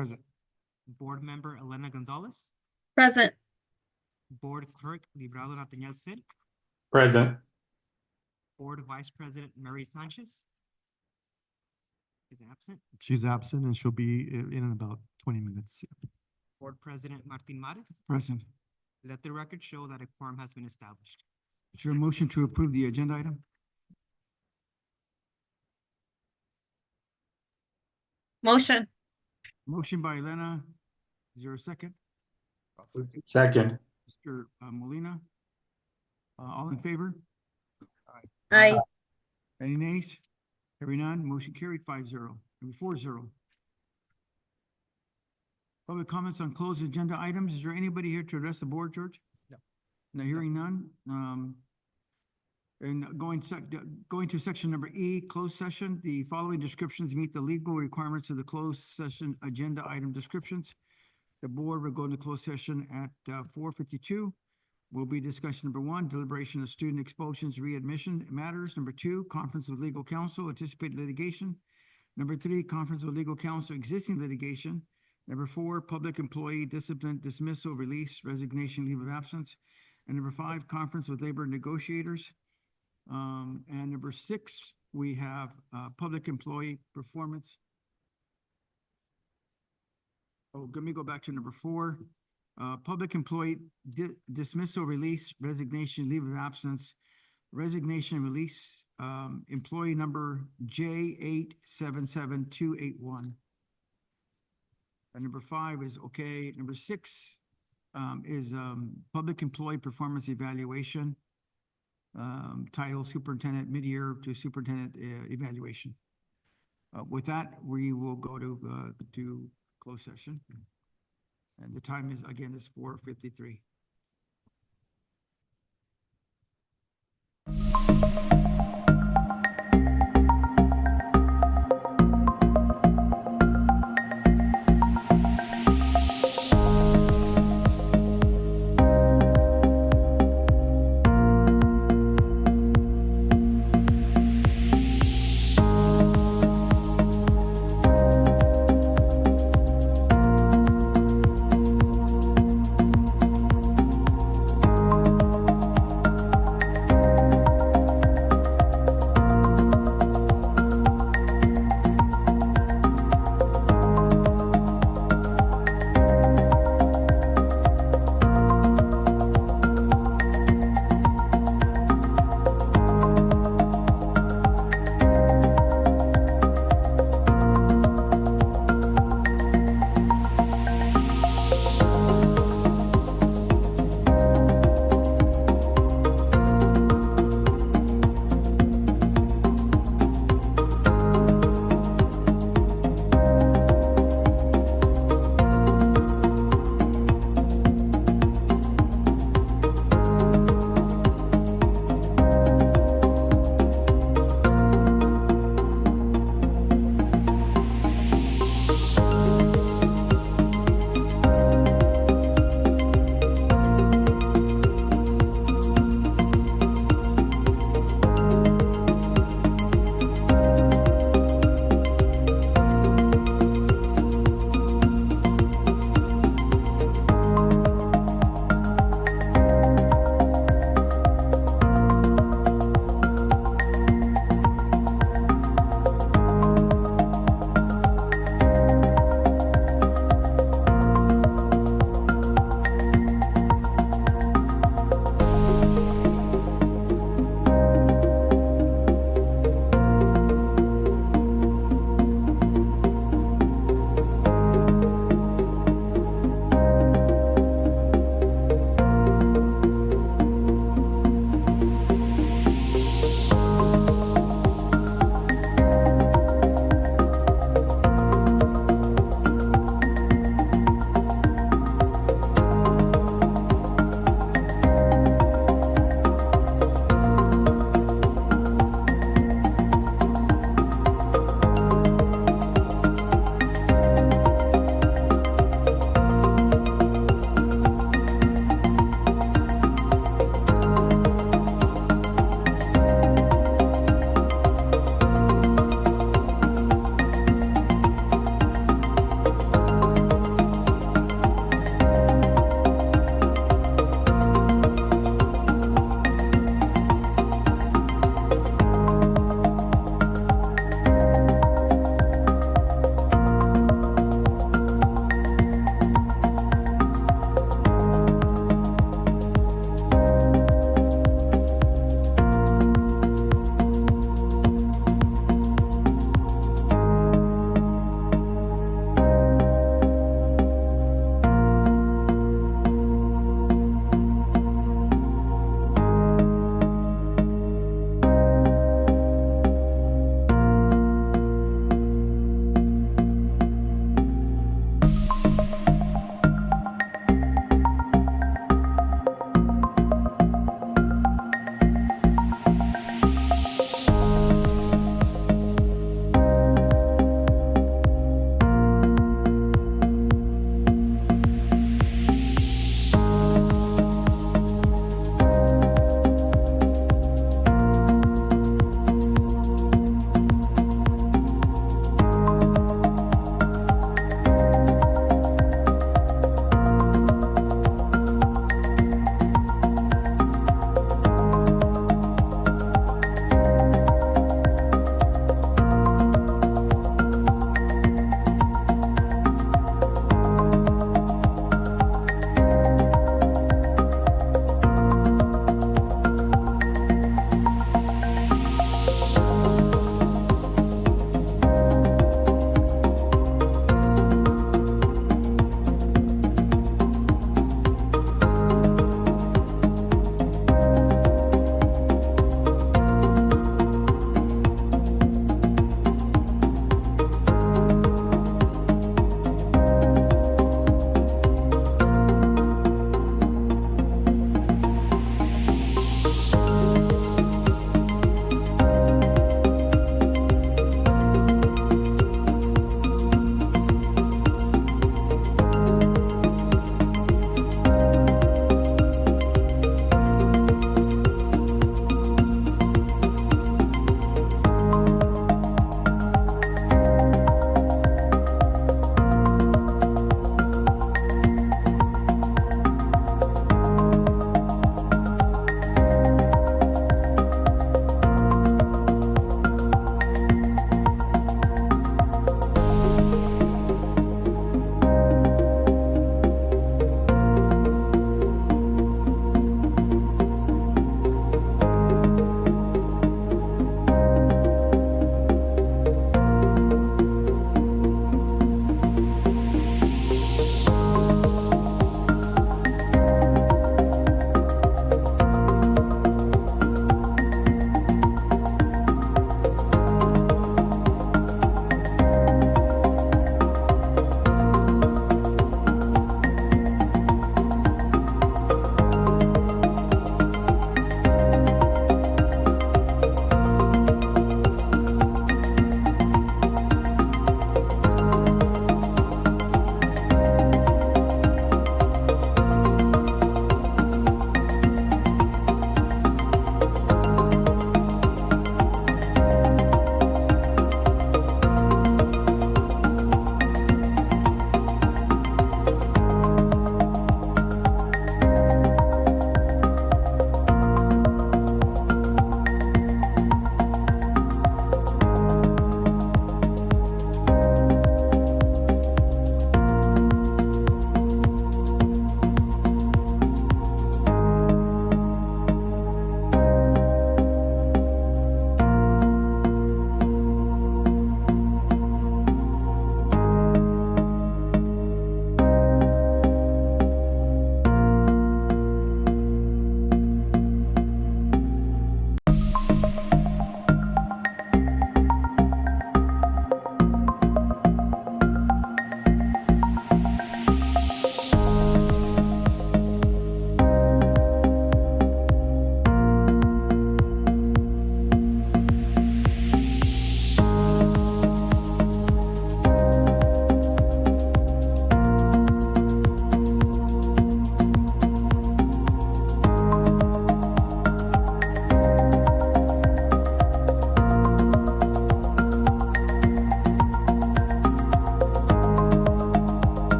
Present. Board Member Elena Gonzalez, Present. Board Clerk Librado Nathaniel Cid, Present. Board Vice President Mary Sanchez is absent, She's absent and she'll be in about 20 minutes. Board President Martin Mares. Present. Let the record show that a quorum has been established. Is there a motion to approve the agenda item? Motion. Motion by Elena. Is there a second? Second. Mr. Molina? All in favor? Aye. Any nays? Hearing none, motion carried 5-0. Number 4-0. Public comments on closed agenda items. Is there anybody here to address the board, George? No. No, hearing none. And going to section number E, closed session, the following descriptions meet the legal requirements of the closed session agenda item descriptions. The board will go into closed session at 4:52. Will be discussion number 1, deliberation of student expulsions, readmission matters. Number 2, conference with legal counsel, anticipated litigation. Number 3, conference with legal counsel, existing litigation. Number 4, public employee discipline, dismissal, release, resignation, leave of absence. And number 5, conference with labor negotiators. And number 6, we have public employee performance. Oh, let me go back to number 4. Public employee dismissal, release, resignation, leave of absence, resignation, release, employee number J877281. And number 5 is okay. Number 6 is public employee performance evaluation, title superintendent mid-year to superintendent evaluation. With that, we will go to closed session. And the time is, again, is 4:53.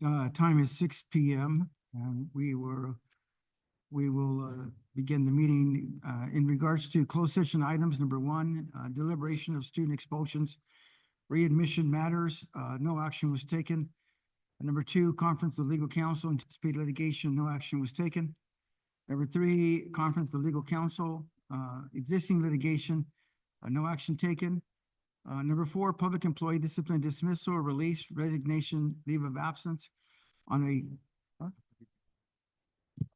time is 6 PM, and we will begin the meeting. In regards to closed session items, number one, deliberation of student expulsions, readmission matters, no action was taken. Number two, conference with legal counsel, anticipated litigation, no action was taken. Number three, conference with legal counsel, existing litigation, no action taken. Number four, public employee discipline dismissal, release, resignation, leave of absence on a,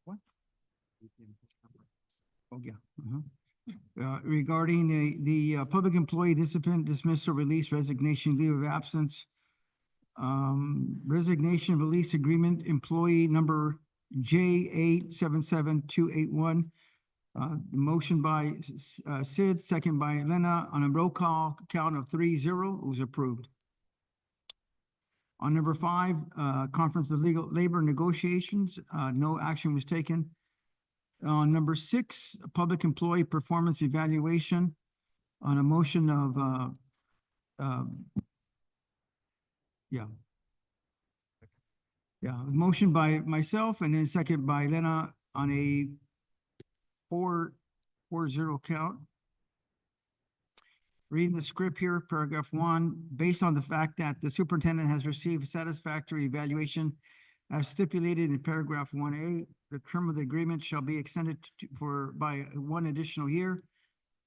what? Oh, yeah. Regarding the public employee discipline dismissal, release, resignation, leave of absence, resignation release agreement, employee number J877281. The motion by Sid, second by Elena, on a roll call count of 3-0, it was approved. On number five, conference of legal labor negotiations, no action was taken. On number six, public employee performance evaluation, on a motion of, motion by myself and then second by Elena on a 4-0 count. Reading the script here, paragraph one, based on the fact that the superintendent has received satisfactory evaluation as stipulated in paragraph 1A, the term of the agreement shall be extended by 1 additional year.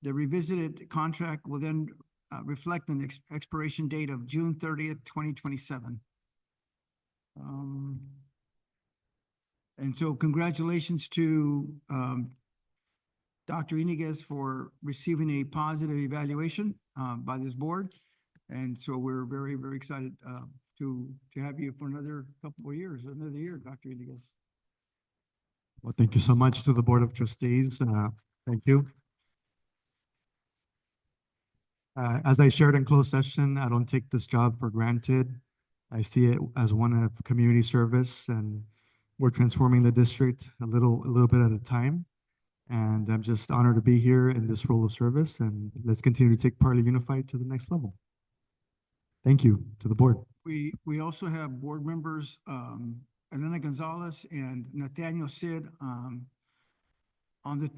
The revisited contract will then reflect an expiration date of June 30th, 2027. And so congratulations to Dr. Iniguez for receiving a positive evaluation by this board. And so we're very, very excited to have you for another couple of years, another year, Dr. Iniguez. Well, thank you so much to the Board of Trustees. Thank you. As I shared in closed session, I don't take this job for granted. I see it as one of community service, and we're transforming the district a little bit at a time. And I'm just honored to be here in this role of service, and let's continue to take Parley Unified to the next level. Thank you to the board. We also have board members, Elena Gonzalez and Nathaniel Sid, on the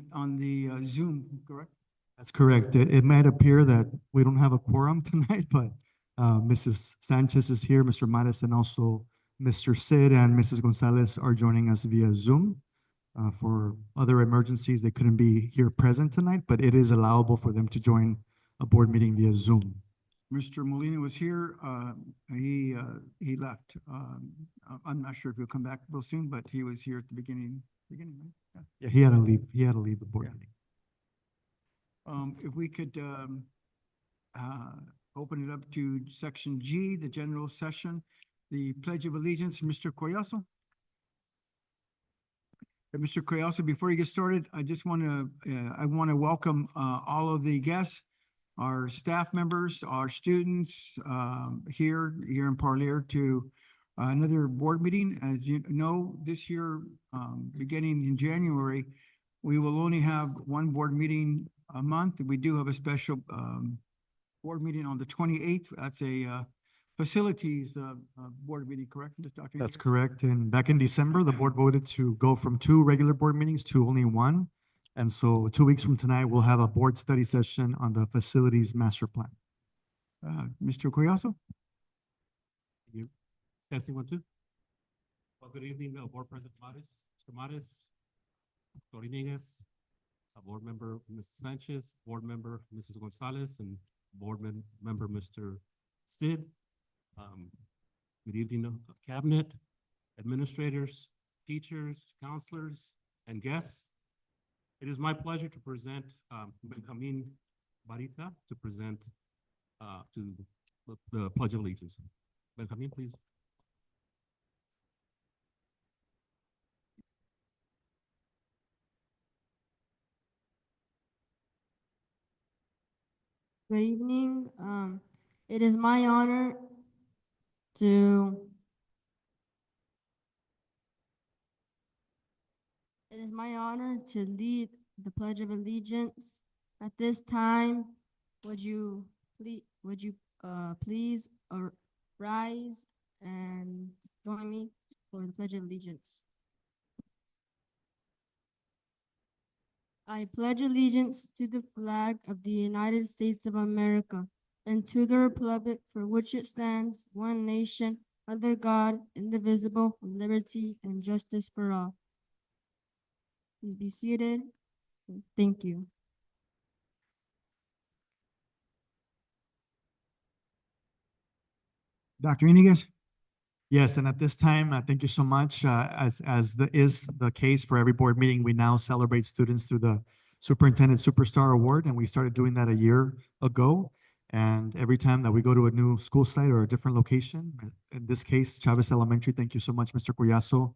Zoom, correct? That's correct. It might appear that we don't have a quorum tonight, but Mrs. Sanchez is here, Mr. Mares, and also Mr. Sid and Mrs. Gonzalez are joining us via Zoom. For other emergencies, they couldn't be here present tonight, but it is allowable for them to join a board meeting via Zoom. Mr. Molina was here. He left. I'm not sure if he'll come back real soon, but he was here at the beginning, right? Yeah. Yeah, he had to leave. He had to leave the board Yeah. meeting. If we could open it up to section G, the general session, the Pledge of Allegiance, Mr. Collazo. Mr. Collazo, before you get started, I just want to welcome all of the guests, our staff members, our students here in Parlier to another board meeting. As you know, this year, beginning in January, we will only have one board meeting a month. We do have a special board meeting on the 28th. That's a facilities board meeting, correct, Ms. Dr. That's Iniguez? correct. And back in December, the board voted to go from 2 regular board meetings to only 1. And so 2 weeks from tonight, we'll have a board study session on the facilities master plan. Mr. Collazo? You. Testing 1, 2. Well, good evening, Board President Mares, Mr. Mares, Dr. Iniguez, Board Member Mrs. Sanchez, Board Member Mrs. Gonzalez, and Board Member Mr. Sid. Good evening, Cabinet, administrators, teachers, counselors, and guests. It is my pleasure to present Benjamin Barita to present to the Pledge of Allegiance. Benjamin, please. Good evening. It is my honor to lead the Pledge of Allegiance. At this time, would you please rise and join me for the Pledge of Allegiance. I pledge allegiance to the flag of the United States of America and to the republic for which it stands, one nation, under God, indivisible, with liberty and justice for all. Please be seated. Thank you. Dr. Iniguez? Yes, and at this time, thank you so much. As is the case for every board meeting, we now celebrate students through the Superintendent Superstar Award, and we started doing that a year ago. And every time that we go to a new school site or a different location, in this case, Chavez Elementary, thank you so much, Mr. Collazo,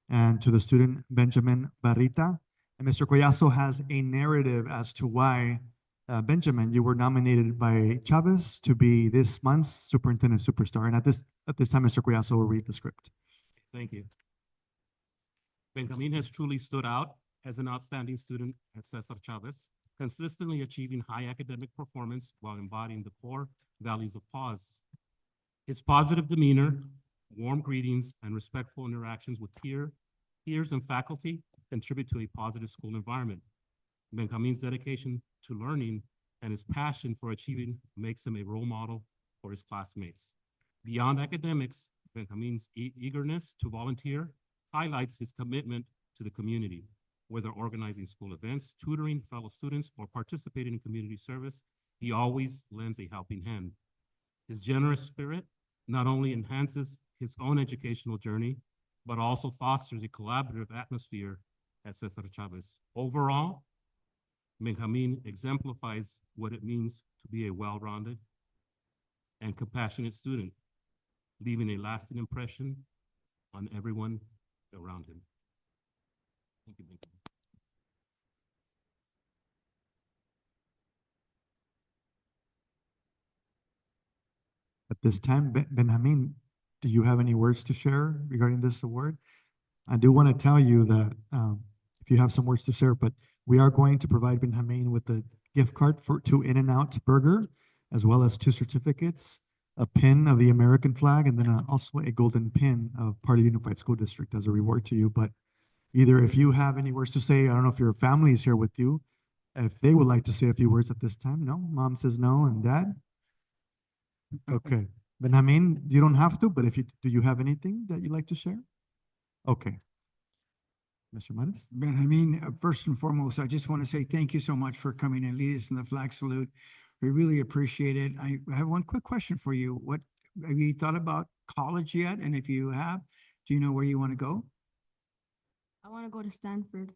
and to the student Benjamin Barrita. And Mr. Collazo has a narrative as to why Benjamin, you were nominated by Chavez to be this month's Superintendent Superstar. And at this time, Mr. Collazo will read the script. Thank you. Benjamin has truly stood out as an outstanding student at Cesar Chavez, consistently achieving high academic performance while embodying the core values of PAUSD. His positive demeanor, warm greetings, and respectful interactions with peers and faculty contribute to a positive school environment. Benjamin's dedication to learning and his passion for achieving makes him a role model for his classmates. Beyond academics, Benjamin's eagerness to volunteer highlights his commitment to the community, whether organizing school events, tutoring fellow students, or participating in community service. He always lends a helping hand. His generous spirit not only enhances his own educational journey, but also fosters a collaborative atmosphere at Cesar Chavez. Overall, Benjamin exemplifies what it means to be a well-rounded and compassionate student, leaving a lasting impression on everyone around him. Thank you, Benjamin. At this time, Benjamin, do you have any words to share regarding this award? I do want to tell you that if you have some words to share, but we are going to provide Benjamin with a gift card to In-N-Out Burger, as well as 2 certificates, a pin of the American flag, and then also a golden pin of Parley Unified School District as a reward to you. But either if you have any words to say, I don't know if your family is here with you, if they would like to say a few words at this time. No, mom says no, and dad? Okay. Benjamin, you don't have to, but do you have anything that you'd like to share? Okay. Mr. Maris? Benjamin, first and foremost, I just want to say thank you so much for coming and leading us in the flag salute. We really appreciate it. I have one quick question for you. Have you thought about college yet? And if you have, do you know where you want to go? I want to go to Stanford.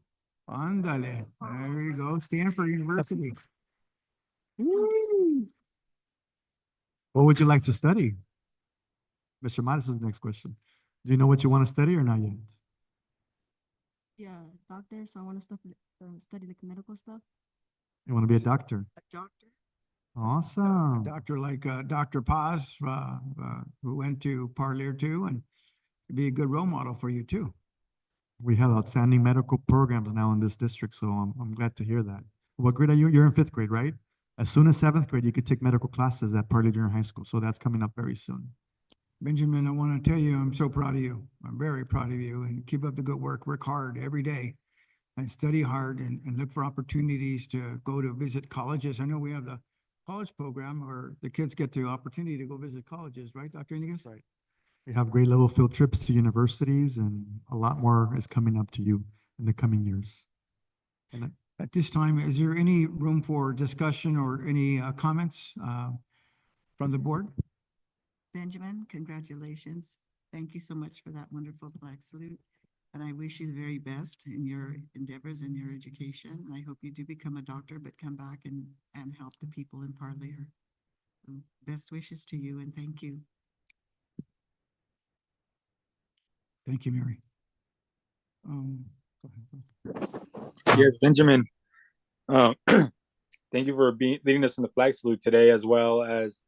Ándale, there you go, Stanford University. Woo. What would you like to study? Mr. Maris' next question. Do you know what you want to study or not yet? Yeah, doctor, so I want to study like medical stuff. You want to be a doctor? A doctor? Awesome. Doctor like Dr. Paz, who went to Parlier too, and be a good role model for you too. We have outstanding medical programs now in this district, so I'm glad to hear that. What grade are you? You're in 5th grade, right? As soon as 7th grade, you could take medical classes at Parley Junior High School, so that's coming up very soon. Benjamin, I want to tell you, I'm so proud of you. I'm very proud of you, and keep up the good work. Work hard every day and study hard and look for opportunities to go to visit colleges. I know we have the college program where the kids get the opportunity to go visit colleges, right, Dr. Iniguez? Right. We have grade level field trips to universities, and a lot more is coming up to you in the coming years. And At this time, is there any room for discussion or any comments from the board? Benjamin, congratulations. Thank you so much for that wonderful flag salute. And I wish you the very best in your endeavors and your education. And I hope you do become a doctor, but come back and help the people in Parlier. So best wishes to you and thank you. Thank you, Mary. Yes, Benjamin. Thank you for leading us in the flag salute today, as well as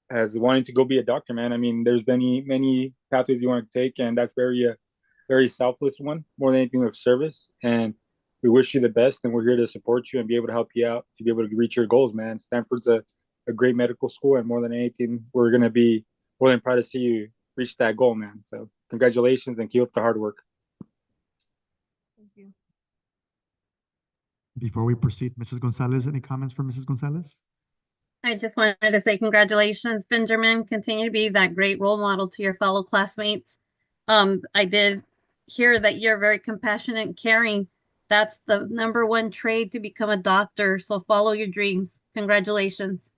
wanting to go be a doctor, man. I mean, there's many pathways you want to take, and that's very selfless one, more than anything of service. And we wish you the best, and we're here to support you and be able to help you out to be able to reach your goals, man. Stanford's a great medical school, and more than anything, we're going to be more than proud to see you reach that goal, man. So congratulations and keep up the hard work. Thank you. Before we proceed, Mrs. Gonzalez, any comments from Mrs. Gonzalez? I just wanted to say congratulations, Benjamin. Continue to be that great role model to your fellow classmates. I did hear that you're very compassionate and caring. That's the #1 trade to become a doctor. So follow your dreams. Congratulations.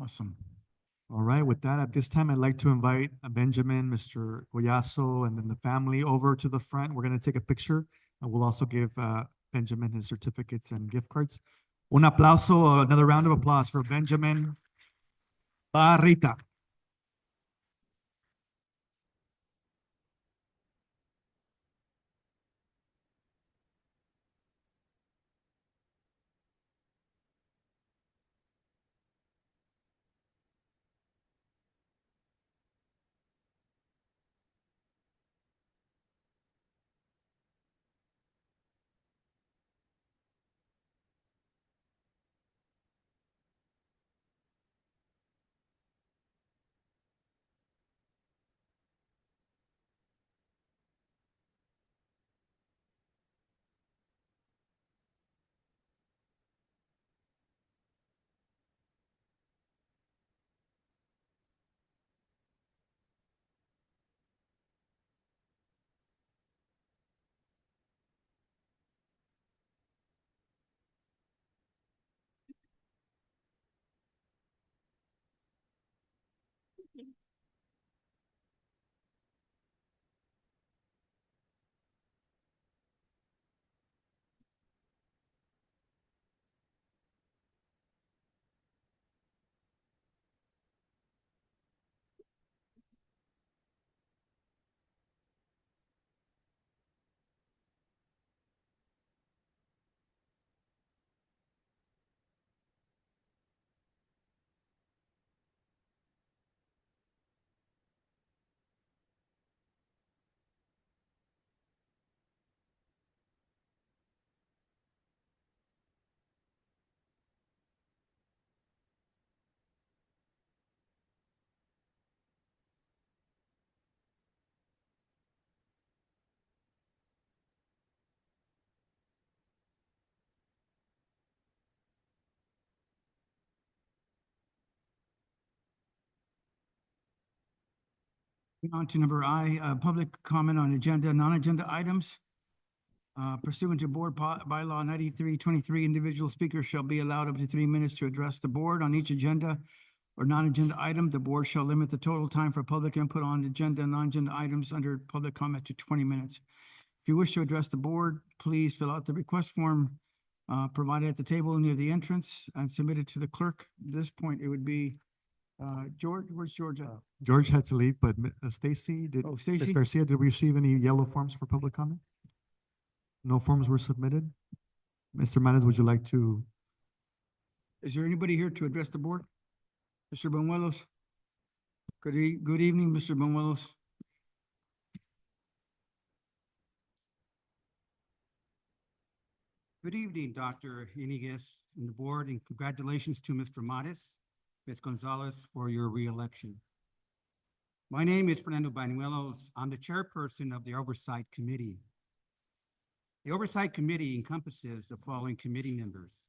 Awesome. All right, with that, at this time, I'd like to invite Benjamin, Mr. Collazo, and then the family over to the front. We're going to take a picture, and we'll also give Benjamin his certificates and gift cards. Un aplauso, another round of applause for Benjamin Barrita. On to number I, public comment on agenda, non-agenda items. Pursuant to board bylaw 9323, individual speakers shall be allowed up to 3 minutes to address the board on each agenda or non-agenda item. The board shall limit the total time for public input on agenda and non-agenda items under public comment to 20 minutes. If you wish to address the board, please fill out the request form provided at the table near the entrance and submit it to the clerk. At this point, it would be George, where's George at? George had to leave, but Stacy, Oh, Ms. Stacy? Garcia, did we receive any yellow forms for public comment? No forms were submitted? Mr. Manis, would you like to? Is there anybody here to address the board? Mr. Banuelos? Good evening, Mr. Banuelos. Good evening, Dr. Iniguez and the board, and congratulations to Mr. Matis, Ms. Gonzalez, for your reelection. My name is Fernando Banuelos. I'm the chairperson of the Oversight Committee. The Oversight Committee encompasses the following committee members: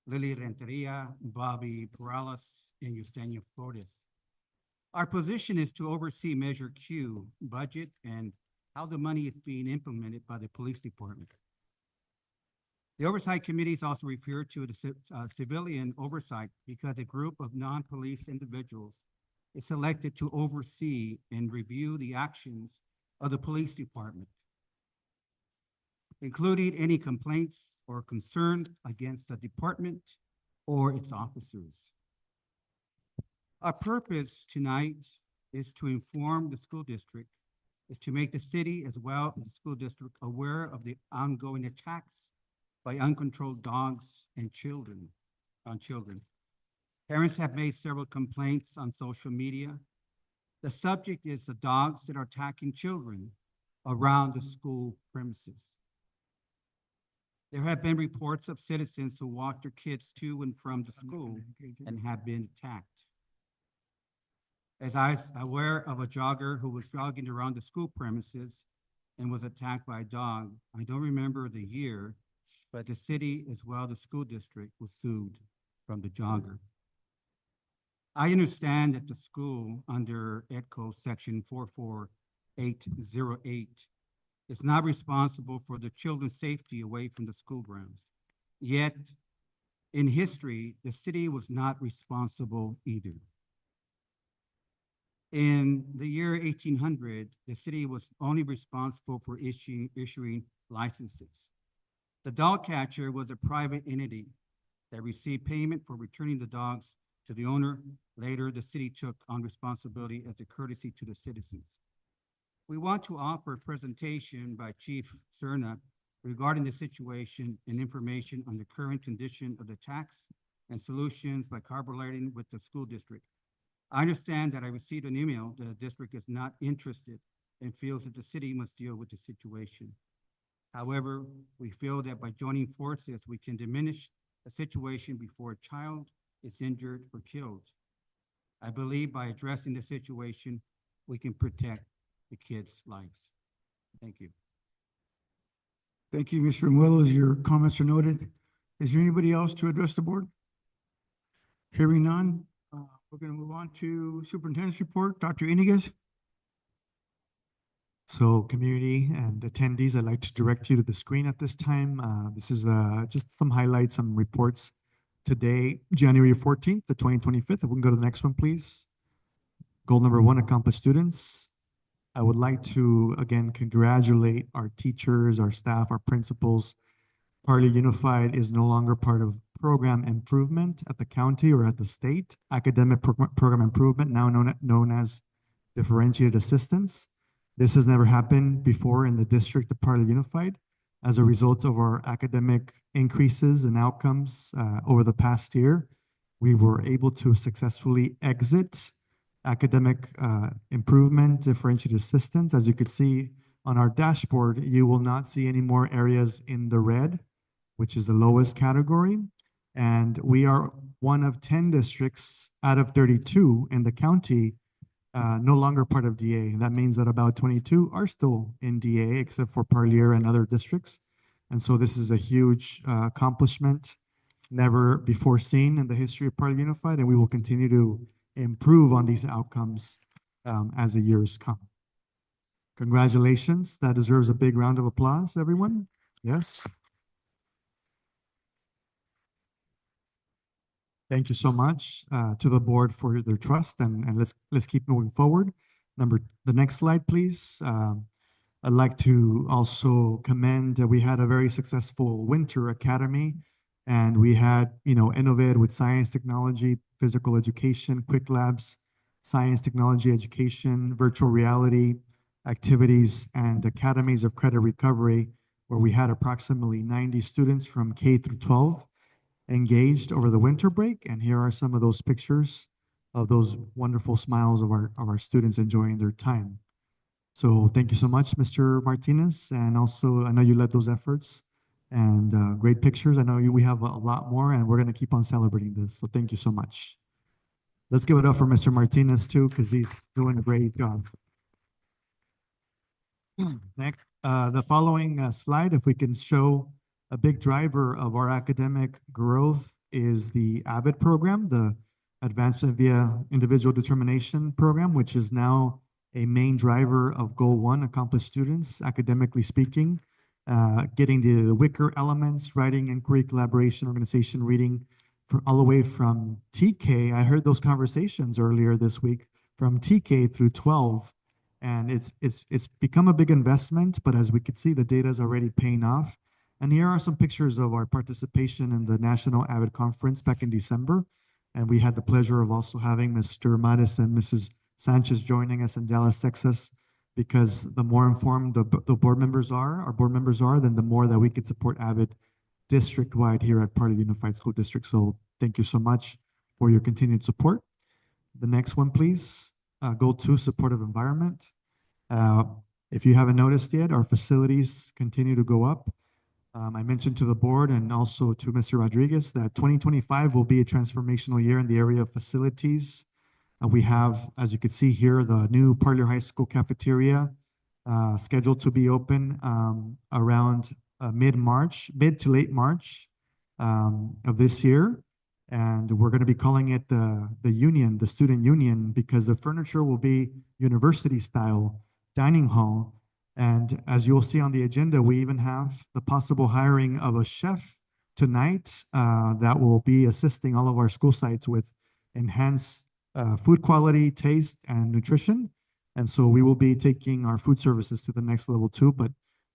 Lily Renteria, Bobby Perales, and Yesenia Flores. Our position is to oversee Measure Q, budget, and how the money is being implemented by the police department. The Oversight Committee is also referred to as civilian oversight because a group of non-police individuals is selected to oversee and review the actions of the police department, including any complaints or concerns against the department or its officers. Our purpose tonight is to inform the school district, is to make the city as well as the school district aware of the ongoing attacks by uncontrolled dogs and children. Parents have made several complaints on social media. The subject is the dogs that are attacking children around the school premises. There have been reports of citizens who walk their kids to and from the school and have been attacked. as I was aware of a jogger who was jogging around the school premises and was attacked by a dog. I don't remember the year, but the city as well as the school district was sued from the jogger. I understand that the school under EDCO section 44808 is not responsible for the children's safety away from the school grounds. Yet, in history, the city was not responsible either. In the year 1800, the city was only responsible for issuing licenses. The dog catcher was a private entity that received payment for returning the dogs to the owner. Later, the city took on responsibility as a courtesy to the citizens. We want to offer a presentation by Chief Cerna regarding the situation and information on the current condition of the tax and solutions by collaborating with the school district. I understand that I received an email that the district is not interested and feels that the city must deal with the situation. However, we feel that by joining forces, we can diminish a situation before a child is injured or killed. I believe by addressing the situation, we can protect the kids' lives. Thank you. Thank you, Mr. Muellos. Your comments are noted. Is there anybody else to address the board? Hearing none, we're going to move on to Superintendent's report. Dr. Iniguez. So community and attendees, I'd like to direct you to the screen at this time. This is just some highlights, some reports. Today, January 14th, the 2025th. If we can go to the next one, please. Goal number 1, accomplished students. I would like to, again, congratulate our teachers, our staff, our principals. Parley Unified is no longer part of program improvement at the county or at the state. Academic program improvement, now known as differentiated assistance. This has never happened before in the district of Parley Unified. As a result of our academic increases and outcomes over the past year, we were able to successfully exit academic improvement, differentiated assistance. As you could see on our dashboard, you will not see any more areas in the red, which is the lowest category. And we are one of 10 districts out of 32 in the county no longer part of DA. That means that about 22 are still in DA, except for Parlier and other districts. And so this is a huge accomplishment, never before seen in the history of Parley Unified, and we will continue to improve on these outcomes as the years come. Congratulations. That deserves a big round of applause, everyone. Yes. Thank you so much to the board for their trust, and let's keep moving forward. The next slide, please. I'd like to also commend, we had a very successful winter academy, and we had, Innovated with science, technology, physical education, quick labs, science, technology, education, virtual reality, activities, and academies of credit recovery, where we had approximately 90 students from K through 12 engaged over the winter break. And here are some of those pictures of those wonderful smiles of our students enjoying their time. So thank you so much, Mr. Martinez. And also, I know you led those efforts and great pictures. I know we have a lot more, and we're going to keep on celebrating this. So thank you so much. Let's give it up for Mr. Martinez too, because he's doing a great job. Next, the following slide, if we can show a big driver of our academic growth is the AVID program, the Advancement via Individual Determination program, which is now a main driver of Goal 1, accomplished students, academically speaking, getting the Wicker elements, writing, inquiry, collaboration, organization, reading, all the way from TK. I heard those conversations earlier this week from TK through 12. And it's become a big investment, but as we could see, the data is already paying off. And here are some pictures of our participation in the National AVID Conference back in December. And we had the pleasure of also having Mr. Maris and Mrs. Sanchez joining us in Dallas, Texas, because the more informed the board members are, our board members are, then the more that we can support AVID district-wide here at Parley Unified School District. So thank you so much for your continued support. The next one, please. Goal 2, supportive environment. If you haven't noticed yet, our facilities continue to go up. I mentioned to the board and also to Mr. Rodriguez that 2025 will be a transformational year in the area of facilities. We have, as you can see here, the new Parlier High School cafeteria scheduled to be open around mid-March, mid to late March of this year. And we're going to be calling it the union, the student union, because the furniture will be university style dining hall. And as you'll see on the agenda, we even have the possible hiring of a chef tonight that will be assisting all of our school sites with enhanced food quality, taste, and nutrition. And so we will be taking our food services to the next level too. But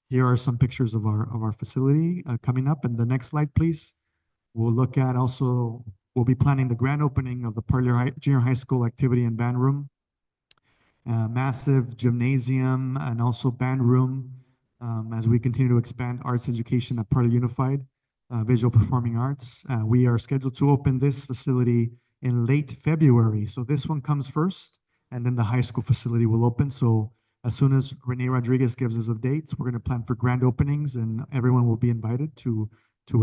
here are some pictures of our facility coming up. And the next slide, please. We'll look at also, we'll be planning the grand opening of the Parlier Junior High School activity and band room, massive gymnasium, and also band room as we continue to expand arts education at Parlier Unified, visual performing arts. We are scheduled to open this facility in late February. So this one comes first, and then the high school facility will open. So as soon as Renee Rodriguez gives us the dates, we're going to plan for grand openings, and everyone will be invited to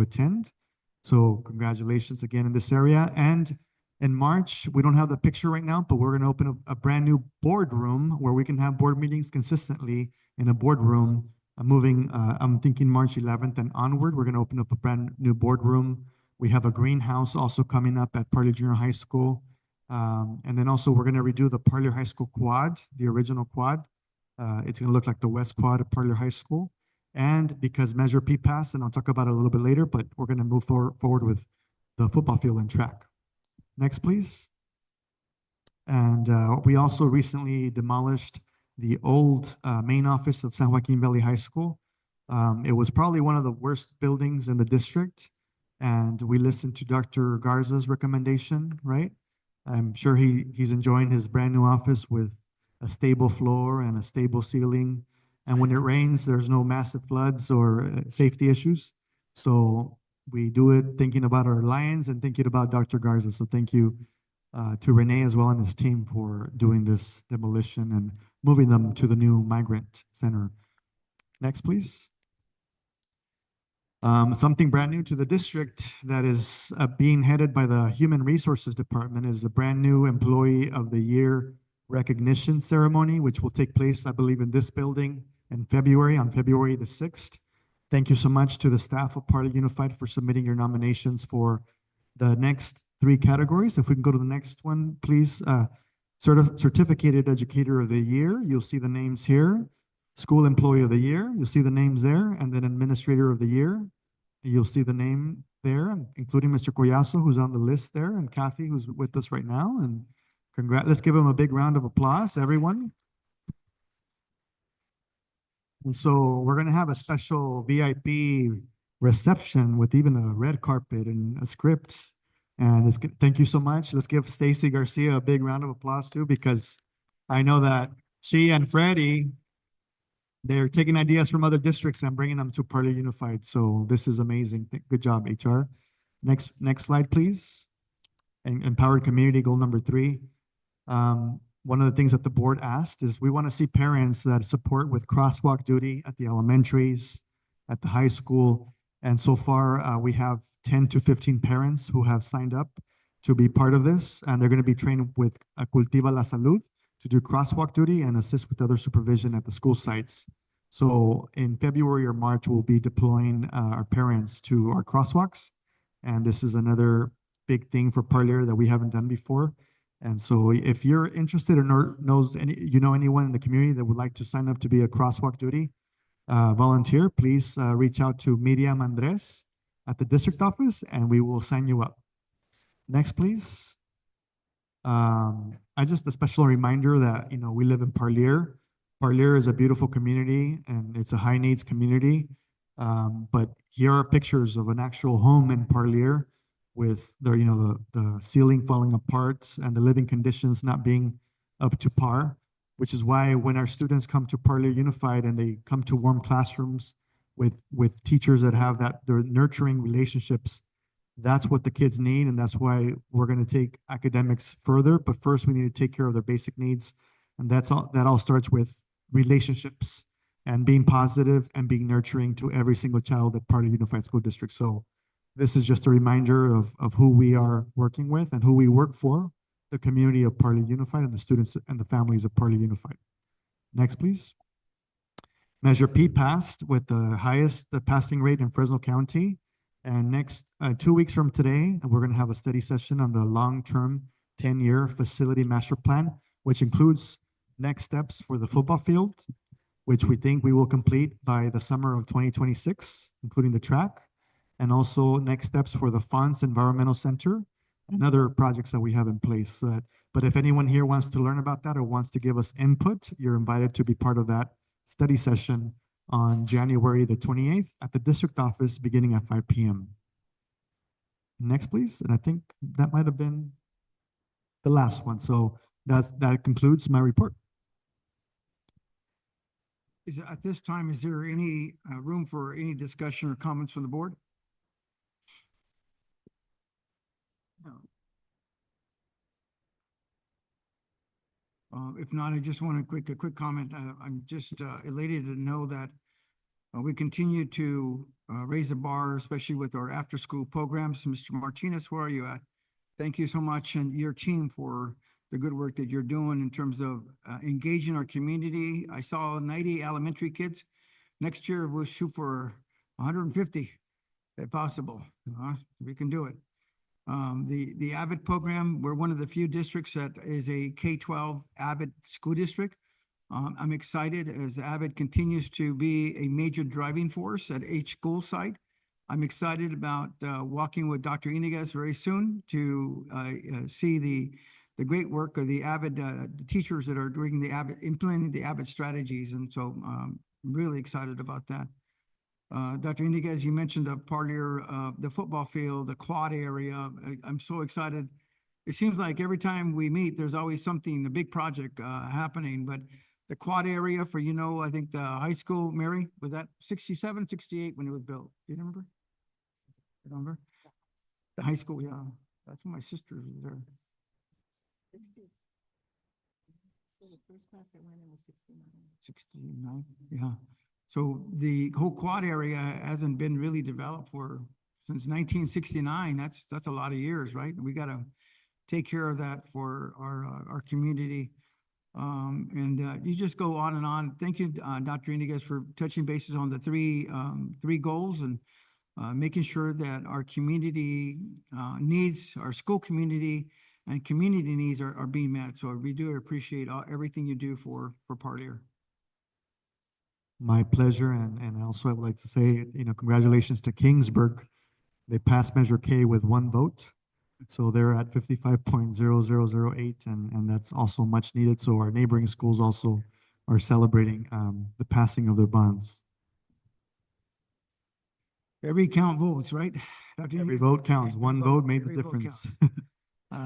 attend. So congratulations again in this area. And in March, we don't have the picture right now, but we're going to open a brand new boardroom where we can have board meetings consistently in a boardroom. I'm thinking March 11th and onward, we're going to open up a brand new boardroom. We have a greenhouse also coming up at Parlier Junior High School. And then also we're going to redo the Parlier High School quad, the original quad. It's going to look like the West Quad at Parlier High School. And because Measure P passed, and I'll talk about it a little bit later, but we're going to move forward with the football field and track. Next, please. And we also recently demolished the old main office of San Joaquin Valley High School. It was probably one of the worst buildings in the district. And we listened to Dr. Garza's recommendation, right? I'm sure he's enjoying his brand new office with a stable floor and a stable ceiling. And when it rains, there's no massive floods or safety issues. So we do it thinking about our Lions and thinking about Dr. Garza. So thank you to Renee as well and his team for doing this demolition and moving them to the new migrant center. Next, please. Something brand new to the district that is being headed by the Human Resources Department is the brand new Employee of the Year recognition ceremony, which will take place, I believe, in this building in February, on February the 6th. Thank you so much to the staff of Parlier Unified for submitting your nominations for the next 3 categories. If we can go to the next one, please. Certificated Educator of the Year, you'll see the names here. School Employee of the Year, you'll see the names there. And then Administrator of the Year, you'll see the name there, including Mr. Collazo, who's on the list there, and Kathy, who's with us right now. And let's give them a big round of applause, everyone. And so we're going to have a special VIP reception with even a red carpet and a script. And thank you so much. Let's give Stacy Garcia a big round of applause too, because I know that she and Freddie, they're taking ideas from other districts and bringing them to Parlier Unified. So this is amazing. Good job, HR. Next slide, please. Empowered community, goal number 3. One of the things that the board asked is we want to see parents that support with crosswalk duty at the elementaries, at the high school. And so far, we have 10 to 15 parents who have signed up to be part of this. And they're going to be trained with Cultiva la Salud to do crosswalk duty and assist with other supervision at the school sites. So in February or March, we'll be deploying our parents to our crosswalks. And this is another big thing for Parlier that we haven't done before. And so if you're interested or knows anyone in the community that would like to sign up to be a crosswalk duty volunteer, please reach out to Miriam Andres at the district office and we will sign you up. Next, please. Just a special reminder that, we live in Parlier. Parlier is a beautiful community and it's a high needs community. But here are pictures of an actual home in Parlier with the ceiling falling apart and the living conditions not being up to par, which is why when our students come to Parlier Unified and they come to warm classrooms with teachers that have they're nurturing relationships, that's what the kids need. And that's why we're going to take academics further. But first we need to take care of their basic needs. And that all starts with relationships and being positive and being nurturing to every single child at Parlier Unified School District. So this is just a reminder of who we are working with and who we work for the community of Parley Unified and the students and the families of Parley Unified. Next, please. Measure P passed with the highest passing rate in Fresno County. And next, 2 weeks from today, we're going to have a study session on the long-term 10-year facility master plan, which includes next steps for the football field, which we think we will complete by the summer of 2026, including the track, and also next steps for the Fonts Environmental Center and other projects that we have in place. But if anyone here wants to learn about that or wants to give us input, you're invited to be part of that study session on January the 28th at the district office beginning at 5 p.m. Next, please. And I think that might have been the last one. So that concludes my report. At this time, is there any room for any discussion or comments from the board? No. If not, I just want a quick comment. I'm just elated to know that we continue to raise the bar, especially with our after-school programs. Mr. Martinez, where are you at? Thank you so much and your team for the good work that you're doing in terms of engaging our community. I saw 90 elementary kids. Next year, we'll shoot for 150 if possible. We can do it. The AVID program, we're one of the few districts that is a K-12 AVID school district. I'm excited as AVID continues to be a major driving force at each school site. I'm excited about walking with Dr. Iniguez very soon to see the great work of the AVID the teachers that are doing the AVID, implementing the AVID strategies. And so I'm really excited about that. Dr. Iniguez, you mentioned the parlor, the football field, the quad area. I'm so excited. It seems like every time we meet, there's always something, a big project happening, but the quad area for, I think the high school, Mary, was that 67, 68 when it was built? Do you remember? Remember? The high school, yeah. That's when my sister was there. 60s. So the first class that went in was 69. 69, yeah. So the whole quad area hasn't been really developed since 1969. That's a lot of years, right? We got to take care of that for our community. You just go on and on. Thank you, Dr. Iniguez, for touching bases on the three goals and making sure that our community needs, our school community and community needs are being met. So we do appreciate everything you do for Parlier. My pleasure. And also I would like to say, congratulations to Kingsburg. They passed Measure K with 1 vote. So they're at 55.0008 and that's also much needed. So our neighboring schools also are celebrating the passing of their bonds. Every count votes, right? Dr. Every Iniguez? vote counts. One vote made the Every vote difference.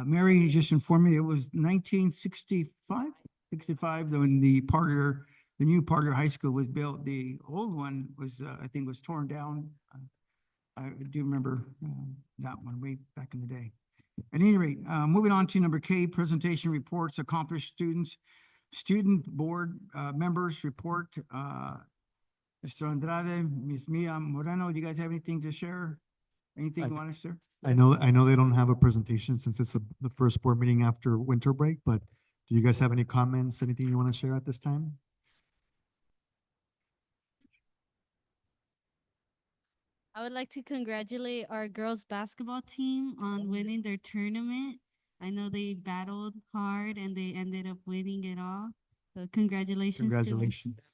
Mary just informed me it was 1965, 65 when the new Parlier High School was built. The old one was, I think, was torn down. I do remember that one way back in the day. At any rate, moving on to number K, presentation reports, accomplished students, student board members report. Mr. Andrade, Ms. Mia Moreno, do you guys have anything to share? Anything you want to share? I know they don't have a presentation since it's the first board meeting after winter break, but do you guys have any comments, anything you want to share at this time? I would like to congratulate our girls basketball team on winning their tournament. I know they battled hard and they ended up winning it all. So congratulations. Congratulations.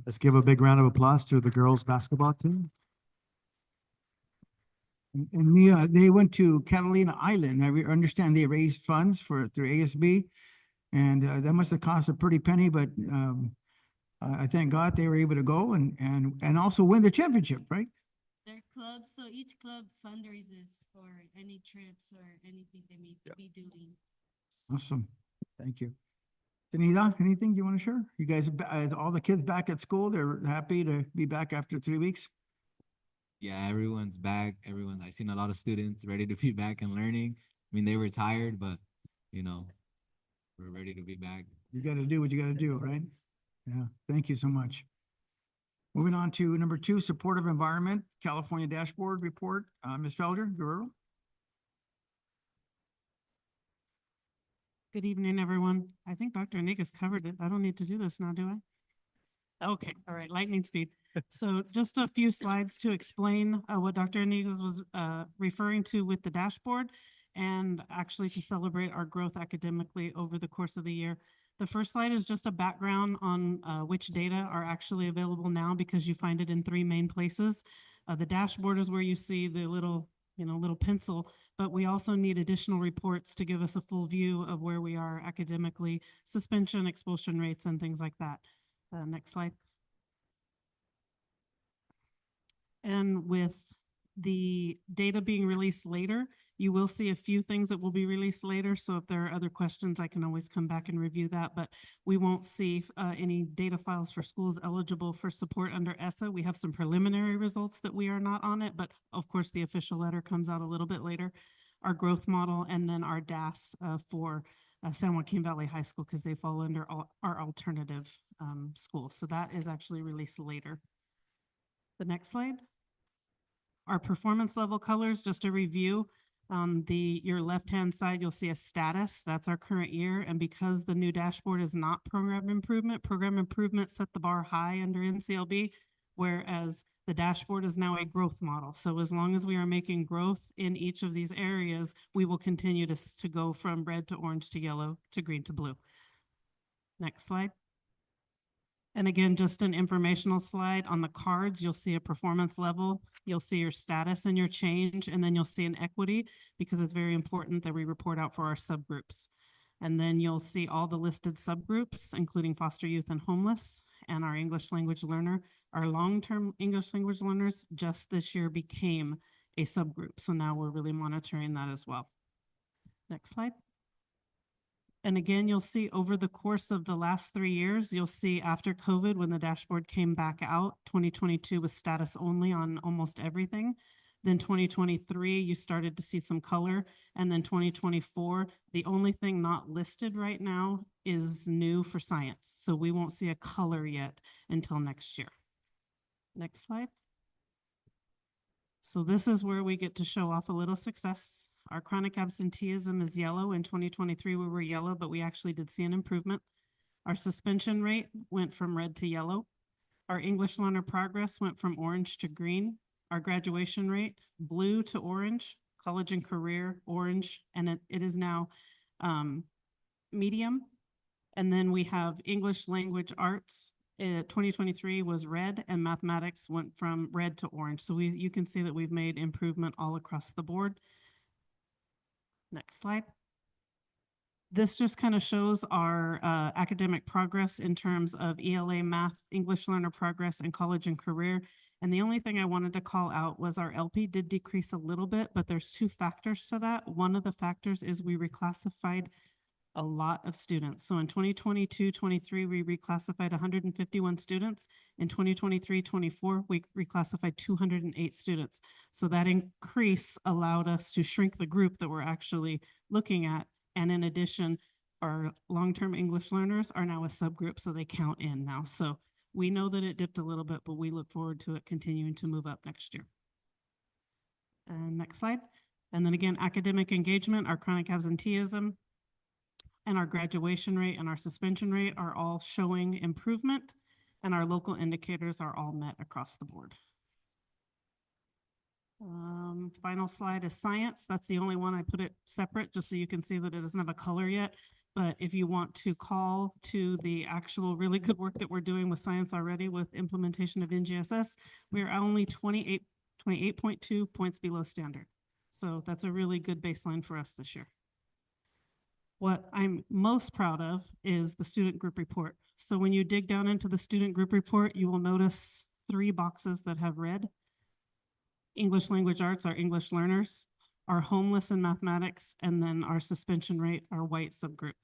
Let's give a big round of applause to the girls basketball team. And Mia, they went to Catalina Island. I understand they raised funds through ASB, and that must have cost a pretty penny, but I thank God they were able to go and also win the championship, right? Their club, so each club fundraises for any trips or anything they may be doing. Awesome. Thank you. Danita, anything you want to share? You guys, all the kids back at school, they're happy to be back after 3 weeks? Yeah, everyone's back. I've seen a lot of students ready to be back and learning. I mean, they were tired, but we're ready to be back. You got to do what you got to do, right? Yeah, thank you so much. Moving on to number 2, supportive environment, California dashboard report. Ms. Felder, Guerrero. Good evening, everyone. I think Dr. Anikas covered it. I don't need to do this now, do I? Okay, all right, lightning speed. So just a few slides to explain what Dr. Anikas was referring to with the dashboard and actually to celebrate our growth academically over the course of the year. The first slide is just a background on which data are actually available now because you find it in three main places. The dashboard is where you see the little pencil, but we also need additional reports to give us a full view of where we are academically, suspension, expulsion rates, and things like that. Next slide. And with the data being released later, you will see a few things that will be released later. So if there are other questions, I can always come back and review that, but we won't see any data files for schools eligible for support under ESSA. We have some preliminary results that we are not on it, but of course the official letter comes out a little bit later. Our growth model and then our DAS for San Joaquin Valley High School because they fall under our alternative schools. So that is actually released later. The next slide. Our performance level colors, just a review. Your left-hand side, you'll see a status. That's our current year. And because the new dashboard is not program improvement set the bar high under NCLB, whereas the dashboard is now a growth model. So as long as we are making growth in each of these areas, we will continue to go from red to orange to yellow to green to blue. Next slide. And again, just an informational slide. On the cards, you'll see a performance level, you'll see your status and your change, and then you'll see an equity because it's very important that we report out for our subgroups. And then you'll see all the listed subgroups, including foster youth and homeless, and our English language learner. Our long-term English language learners just this year became a subgroup. So now we're really monitoring that as well. Next slide. And again, you'll see over the course of the last 3 years, you'll see after COVID, when the dashboard came back out, 2022 was status only on almost everything. Then 2023, you started to see some color. And then 2024, the only thing not listed right now is new for science. So we won't see a color yet until next year. Next slide. So this is where we get to show off a little success. Our chronic absenteeism is yellow. In 2023, we were yellow, but we actually did see an improvement. Our suspension rate went from red to yellow. Our English learner progress went from orange to green. Our graduation rate, blue to orange, college and career, orange, and it is now medium. And then we have English language arts. 2023 was red, and mathematics went from red to orange. So you can see that we've made improvement all across the board. Next slide. This just kind of shows our academic progress in terms of ELA, math, English learner progress, and college and career. And the only thing I wanted to call out was our LP did decrease a little bit, but there's two factors to that. One of the factors is we reclassified a lot of students. So in 2022-23, we reclassified 151 students. In 2023-24, we reclassified 208 students. So that increase allowed us to shrink the group that we're actually looking at. And in addition, our long-term English learners are now a subgroup, so they count in now. So we know that it dipped a little bit, but we look forward to it continuing to move up next year. And next slide. And then again, academic engagement, our chronic absenteeism, and our graduation rate and our suspension rate are all showing improvement, and our local indicators are all met across the board. Final slide is science. That's the only one I put it separate just so you can see that it doesn't have a color yet. But if you want to call to the actual really good work that we're doing with science already with implementation of NGSS, we're only 28.2 points below standard. So that's a really good baseline for us this year. What I'm most proud of is the student group report. So when you dig down into the student group report, you will notice 3 boxes that have red. English language arts, our English learners, our homeless and mathematics, and then our suspension rate, our white subgroup.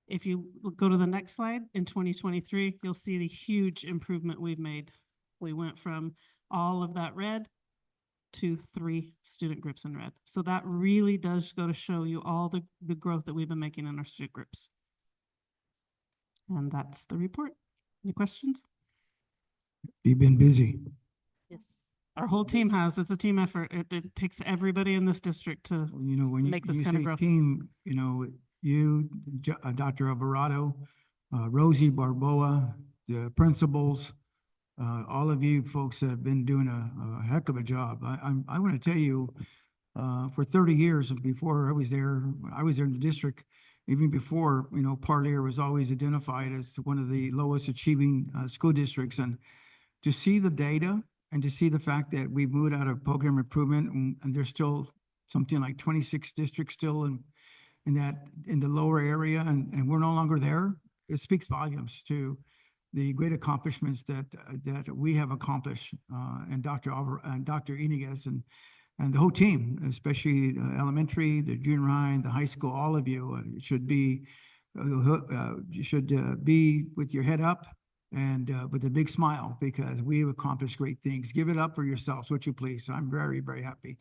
If you go to the next slide, in 2023, you'll see the huge improvement we've made. We went from all of that red to 3 student groups in red. So that really does go to show you all the growth that we've been making in our student groups. And that's the report. Any questions? You've been busy. Yes. Our whole team has. It's a team effort. It takes everybody in this district to You know, when make this you kind of say growth. team, you know, you, Dr. Alvarado, Rosie Barboa, the principals, all of you folks have been doing a heck of a job. I want to tell you, for 30 years before I was there in the district, even before, you know, Parlier was always identified as one of the lowest achieving school districts. And to see the data and to see the fact that we've moved out of program improvement and there's still something like 26 districts still in the lower area and we're no longer there, it speaks volumes to the great accomplishments that we have accomplished, and Dr. Iniguez and the whole team, especially elementary, the junior high, the high school, all of you should be with your head up and with a big smile because we've accomplished great things. Give it up for yourselves, would you please? I'm very, very happy.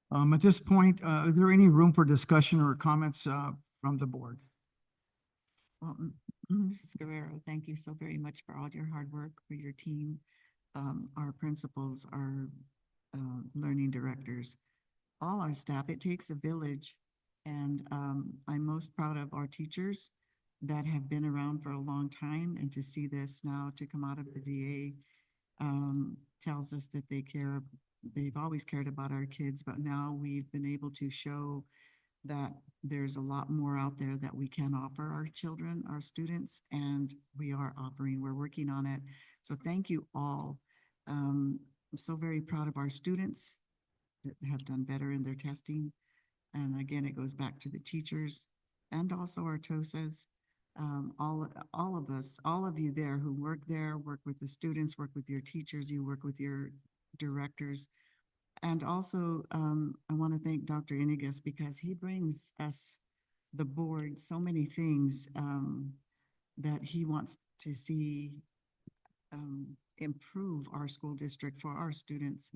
At this point, is there any room for discussion or comments from the board? Well, Mrs. Guerrero, thank you so very much for all your hard work, for your team, our principals, our learning directors, all our staff. It takes a village. And I'm most proud of our teachers that have been around for a long time. And to see this now to come out of the DA tells us that they care. They've always cared about our kids, but now we've been able to show that there's a lot more out there that we can offer our children, our students, and we are offering, we're working on it. So thank you all. I'm so very proud of our students that have done better in their testing. And again, it goes back to the teachers and also our TOSAs. All of us, all of you there who work there, work with the students, work with your teachers, you work with your directors. And also, I want to thank Dr. Iniguez because he brings us, the board, so many things that he wants to see improve our school district for our students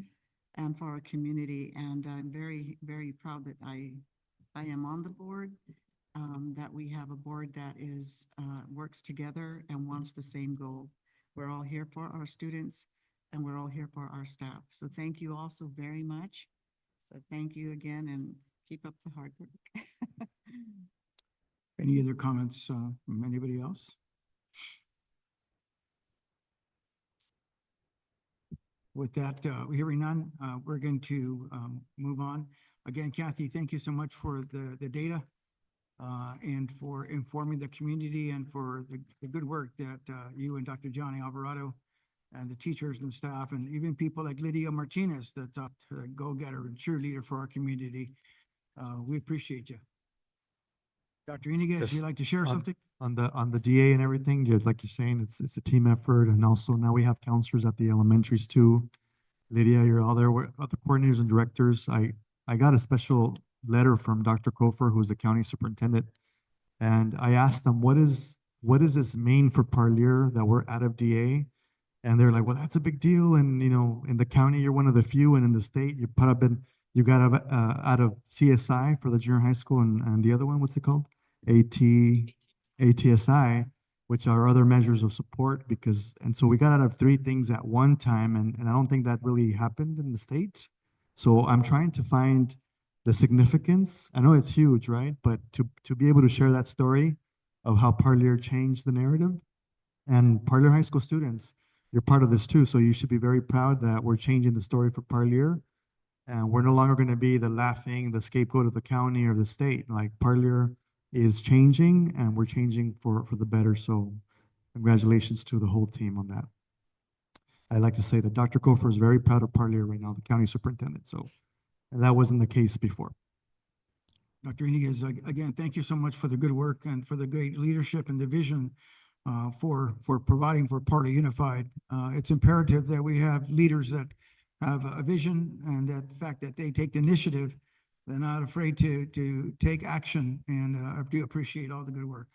and for our community. And I'm very, very proud that I am on the board, that we have a board that is works together and wants the same goal. We're all here for our students and we're all here for our staff. So thank you all so very much. So thank you again and keep up the hard work. Any other comments from anybody else? With that, hearing none, we're going to move on. Again, Kathy, thank you so much for the data and for informing the community and for the good work that you and Dr. Johnny Alvarado and the teachers and staff and even people like Lydia Martinez, that's a go-getter and cheerleader for our community. We appreciate you. Dr. Iniguez, would you like to share something? On the DA and everything, just like you're saying, it's a team effort, and also now we have counselors at the elementaries too. Lydia, you're all there. We're the coordinators and directors. I got a special letter from Dr. Kofer, who's the county superintendent, and I asked them, what is this mean for Parlier that we're out of DA? And they're like, well, that's a big deal. And, you know, in the county, you're one of the few, and in the state, you got out of CSI for the junior high school and the other one, what's it called? ATSI, which are other measures of support and so we got out of 3 things at one time. And I don't think that really happened in the States. So I'm trying to find the significance. I know it's huge, right? But to be able to share that story of how Parlier changed the narrative, and Parlier High School students, you're part of this too. So you should be very proud that we're changing the story for Parlier. And we're no longer going to be the scapegoat of the county or the state. Like Parlier is changing and we're changing for the better. So congratulations to the whole team on that. I'd like to say that Dr. Kofer is very proud of Parlier right now, the county superintendent. So, and that wasn't the case before. Dr. Iniguez, again, thank you so much for the good work and for the great leadership and the vision for providing for Parlier Unified. It's imperative that we have leaders that have a vision and that the fact that they take the initiative, they're not afraid to take action, and I do appreciate all the good work.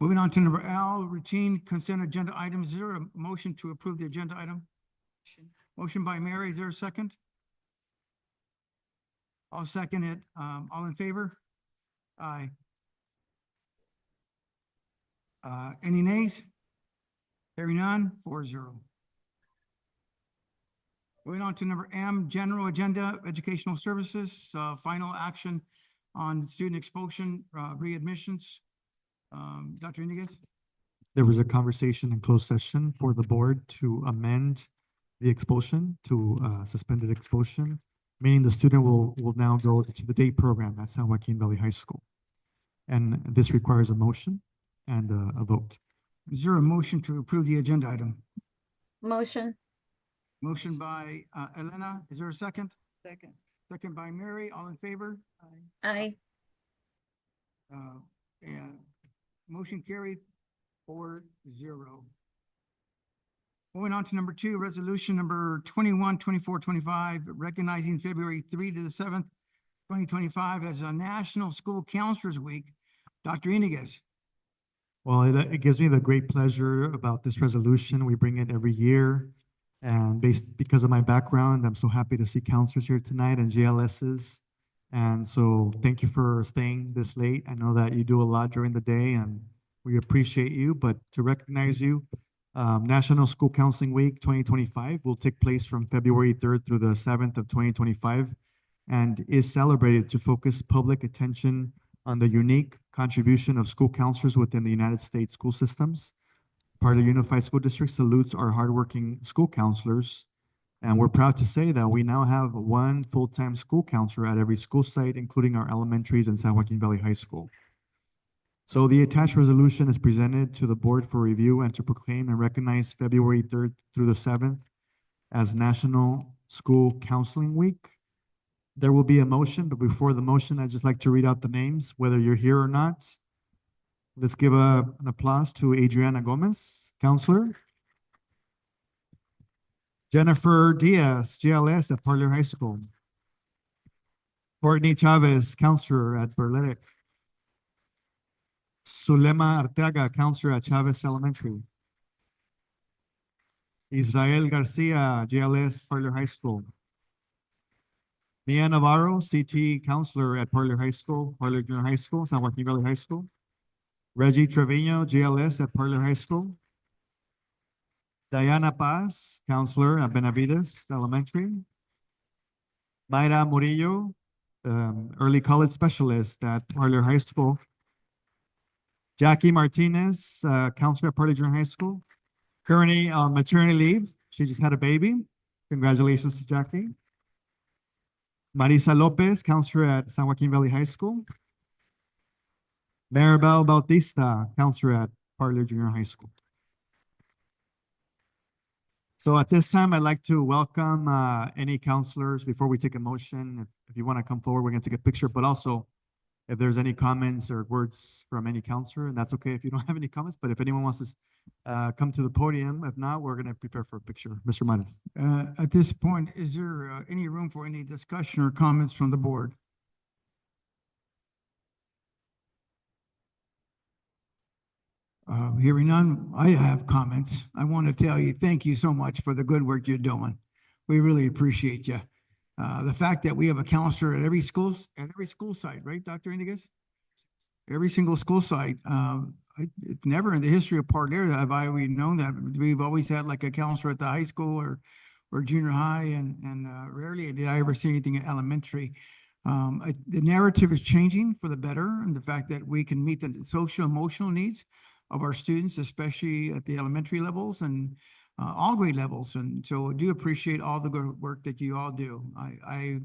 Moving on to number L, routine consent agenda items. Is there a motion to approve the agenda item? Motion by Mary, is there a second? I'll second it. All in favor? Aye. Any nays? Hearing none, 4-0. Moving on to number M, general agenda, educational services, final action on student expulsion, readmissions. Dr. Iniguez? There was a conversation in closed session for the board to amend the expulsion to suspended expulsion, meaning the student will now go to the day program at San Joaquin Valley High School. And this requires a motion and a vote. Is there a motion to approve the agenda item? Motion. Motion by Elena, is there a second? Second. Second by Mary, all in favor? Aye. And motion carried 4-0. Moving on to number 2, resolution number 21-24-25, recognizing February 3 to the 7th, 2025 as a National School Counselors Week. Dr. Iniguez. Well, it gives me the great pleasure about this resolution. We bring it every year. And because of my background, I'm so happy to see counselors here tonight and GLSs. And so thank you for staying this late. I know that you do a lot during the day and we appreciate you, but to recognize you, National School Counseling Week 2025 will take place from February 3rd through the 7th of 2025 and is celebrated to focus public attention on the unique contribution of school counselors within the United States school systems. Parlor Unified School District salutes our hardworking school counselors, and we're proud to say that we now have one full-time school counselor at every school site, including our elementaries and San Joaquin Valley High School. So the attached resolution is presented to the board for review and to proclaim and recognize February 3rd through the 7th as National School Counseling Week. There will be a motion, but before the motion, I'd just like to read out the names, whether you're here or not. Let's give an applause to Adriana Gomez, counselor. Jennifer Diaz, GLS at Parlor High School. Courtney Chavez, counselor at Berleric. Zulema Arteaga, counselor at Chavez Elementary. Israel Garcia, GLS, Parlor High School. Mia Navarro, CT counselor at Parlor High School, Parlor Junior High School, San Joaquin Valley High School. Reggie Trevino, GLS at Parlor High School. Diana Paz, counselor at Benavides Elementary. Mayra Murillo, early college specialist at Parlor High School. Jackie Martinez, counselor at Parlor Junior High School. Currently on maternity leave. She just had a baby. Congratulations to Jackie. Marisa Lopez, counselor at San Joaquin Valley High School. Maribel Bautista, counselor at Parlor Junior High School. So at this time, I'd like to welcome any counselors before we take a motion. If you want to come forward, we're going to take a picture, but also if there's any comments or words from any counselor, and that's okay if you don't have any comments, but if anyone wants to come to the podium, if not, we're going to prepare for a picture. Mr. Manes. At this point, is there any room for any discussion or comments from the board? Hearing none, I have comments. I want to tell you, thank you so much for the good work you're doing. We really appreciate you. The fact that we have a counselor at every school site, right, Dr. Iniguez? Every single school site. It's never in the history of Parlor have I known that. We've always had like a counselor at the high school or junior high, and rarely did I ever see anything at elementary. The narrative is changing for the better, and the fact that we can meet the social emotional needs of our students, especially at the elementary levels and all grade levels. And so I do appreciate all the good work that you all do. I've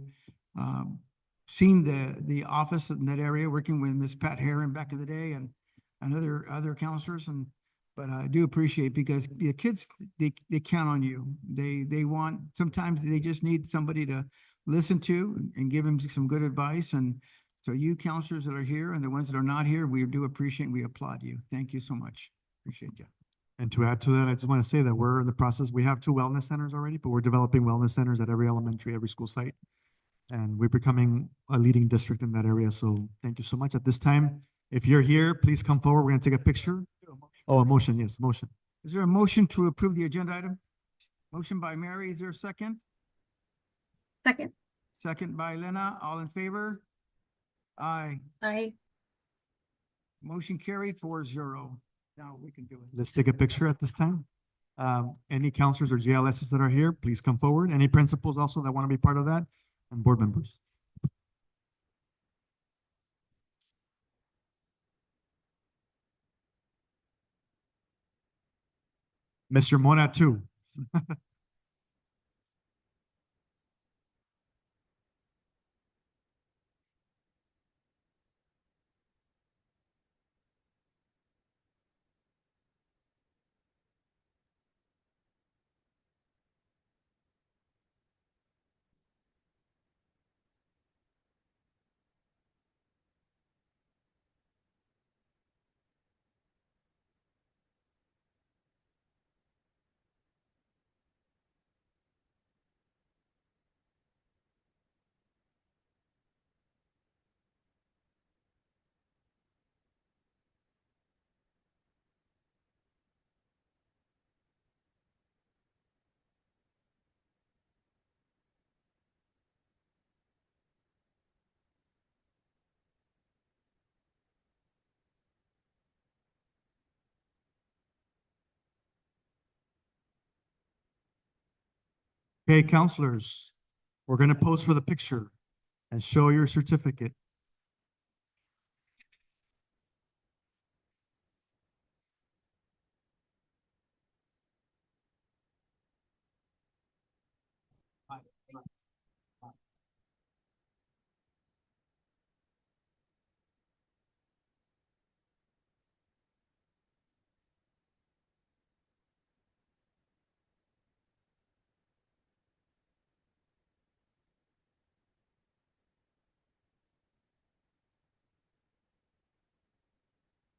seen the office in that area, working with Miss Pat Heron back in the day and other counselors. But I do appreciate, because the kids, they count on you. They want, sometimes they just need somebody to listen to and give them some good advice. And so you counselors that are here and the ones that are not here, we do appreciate and we applaud you. Thank you so much. Appreciate you. And to add to that, I just want to say that we're in the process. We have 2 wellness centers already, but we're developing wellness centers at every elementary, every school site. And we're becoming a leading district in that area. So thank you so much. At this time, if you're here, please come forward. We're going to take a picture. Oh, a motion. Yes, motion. Is there a motion to approve the agenda item? Motion by Mary. Is there a second? Second. Second by Elena. All in favor? Aye. Aye. Motion carried 4-0. Now we can do it. Let's take a picture at this time. Any counselors or GLSs that are here, please come forward. Any principals also that want to be part of that, and board members. Mr. Mona too. Okay, counselors, we're going to pose for the picture and show your certificate.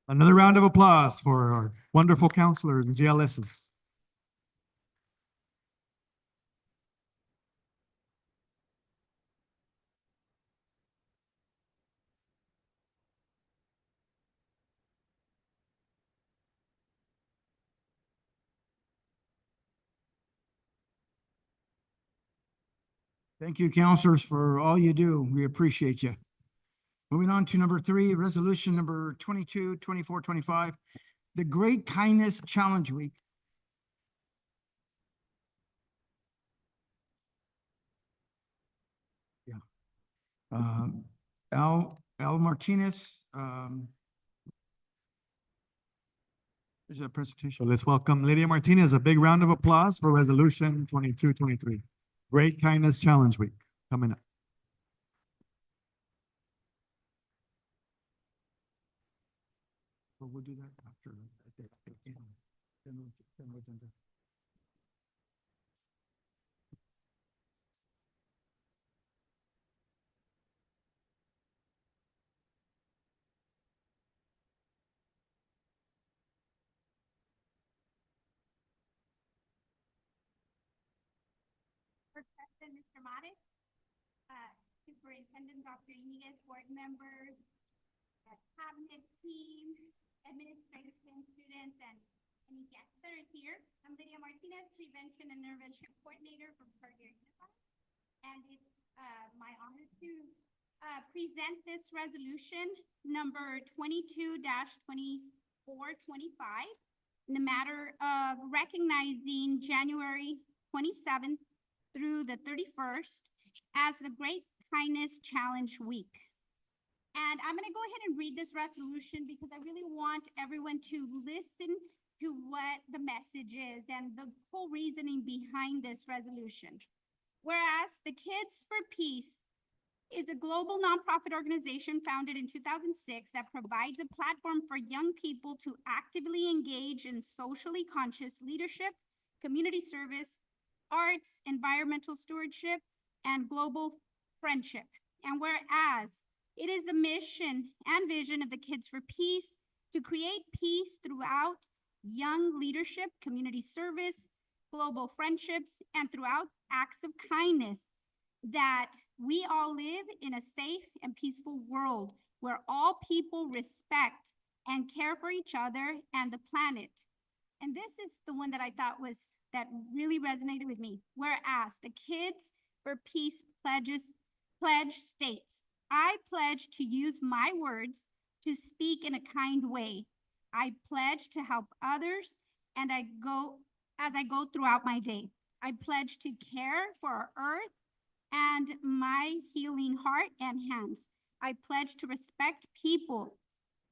Another round of applause for our wonderful counselors and GLSs. Thank you, counselors, for all you do. We appreciate you. Moving on to number 3, resolution number 22-24-25, the Great Kindness Challenge Week. Yeah. Al Martinez, there's a presentation. So let's welcome Lydia Martinez. A big round of applause for resolution 22-23. Great Kindness Challenge Week coming up. Well, we'll do that after. Board President, Mr. Mares, Superintendent Dr. Iniguez, board members, cabinet team, administration, students, and any guests that are here. I'm Lydia Martinez, Prevention and Intervention Coordinator from Target Unified. And it's my honor to present this resolution number 22-2425 in the matter of recognizing January 27th through the 31st as the Great Kindness Challenge Week. And I'm gonna go ahead and read this resolution because I really want everyone to listen to what the message is and the whole reasoning behind this resolution. Whereas the Kids for Peace is a global nonprofit organization founded in 2006 that provides a platform for young people to actively engage in socially conscious leadership, community service, arts, environmental stewardship, and global friendship. And whereas it is the mission and vision of the Kids for Peace to create peace throughout young leadership, community service, global friendships, and throughout acts of kindness, that we all live in a safe and peaceful world where all people respect and care for each other and the planet. And this is the one that I thought that really resonated with me. Whereas the Kids for Peace pledge states, I pledge to use my words to speak in a kind way. I pledge to help others, and I go as I go throughout my day. I pledge to care for our earth and my healing heart and hands. I pledge to respect people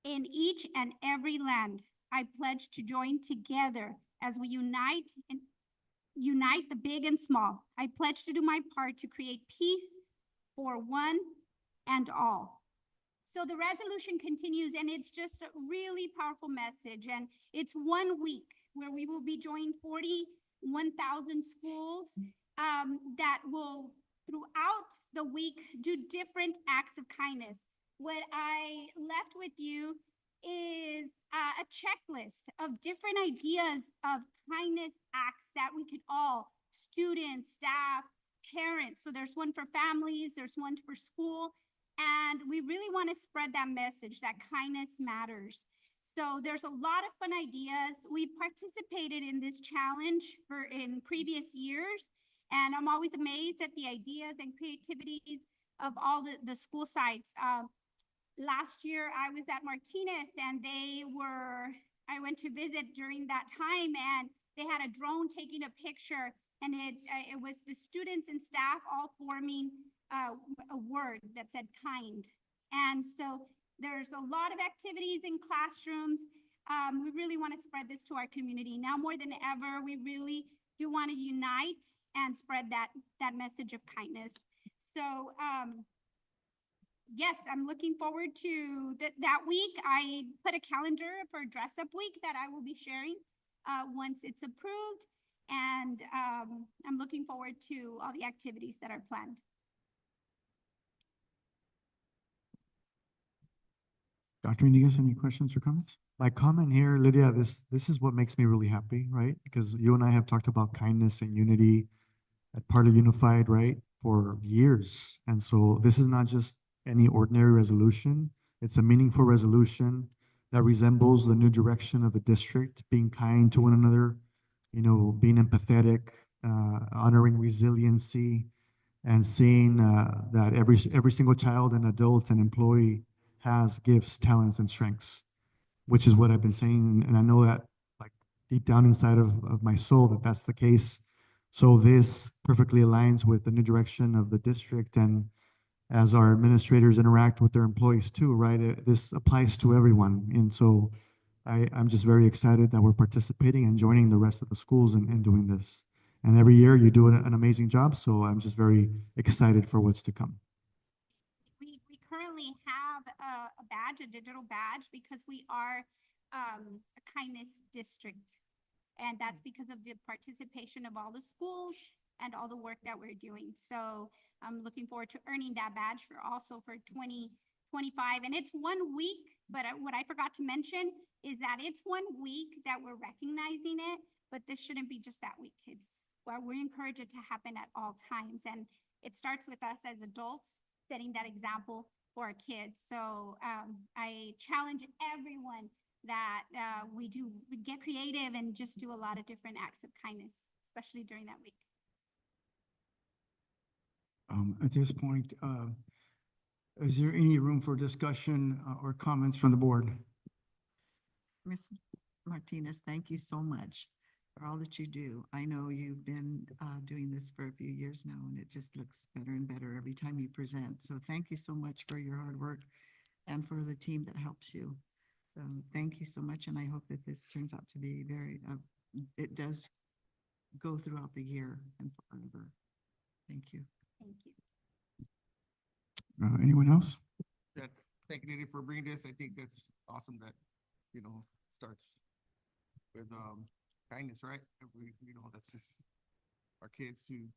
in each and every land. I pledge to join together as we unite the big and small. I pledge to do my part to create peace for one and all. So the resolution continues, and it's just a really powerful message. And it's 1 week where we will be joining 41,000 schools that will, throughout the week, do different acts of kindness. What I left with you is a checklist of different ideas of kindness acts that we could all, students, staff, parents. So there's one for families, there's one for school, and we really want to spread that message that kindness matters. So there's a lot of fun ideas. We participated in this challenge in previous years, and I'm always amazed at the ideas and creativities of all the school sites. Last year I was at Martinez, and I went to visit during that time, and they had a drone taking a picture, and it was the students and staff all forming a word that said kind. And so there's a lot of activities in classrooms. We really want to spread this to our community. Now more than ever, we really do want to unite and spread that message of kindness. So yes, I'm looking forward to that week. I put a calendar for dress up week that I will be sharing once it's approved. And I'm looking forward to all the activities that are planned. Dr. Iniguez, any questions or comments? My comment here, Lydia, this is what makes me really happy, right? Because you and I have talked about kindness and unity at Parlor Unified, right, for years. And so this is not just any ordinary resolution. It's a meaningful resolution that resembles the new direction of the district, being kind to one another, you know, being empathetic, honoring resiliency, and seeing that every single child and adult and employee has gifts, talents, and strengths, which is what I've been saying. And I know that like deep down inside of my soul that that's the case. So this perfectly aligns with the new direction of the district. And as our administrators interact with their employees too, right, this applies to everyone. And so I'm just very excited that we're participating and joining the rest of the schools in doing this. And every year you do an amazing job. So I'm just very excited for what's to come. We currently have a badge, a digital badge, because we are a kindness district. And that's because of the participation of all the schools and all the work that we're doing. So I'm looking forward to earning that badge for 2025. And it's 1 week, but what I forgot to mention is that it's 1 week that we're recognizing it, but this shouldn't be just that week. We encourage it to happen at all times. And it starts with us as adults setting that example for our kids. So I challenge everyone that we get creative and just do a lot of different acts of kindness, especially during that week. At this point, is there any room for discussion or comments from the board? Ms. Martinez, thank you so much for all that you do. I know you've been doing this for a few years now, and it just looks better and better every time you present. So thank you so much for your hard work and for the team that helps you. So thank you so much, and I hope that this turns out to be it does go throughout the year and forever. Thank you. Thank you. Anyone else? That, thank you, Lydia, for bringing this. I think that's awesome that, starts with kindness, right? That's just our kids to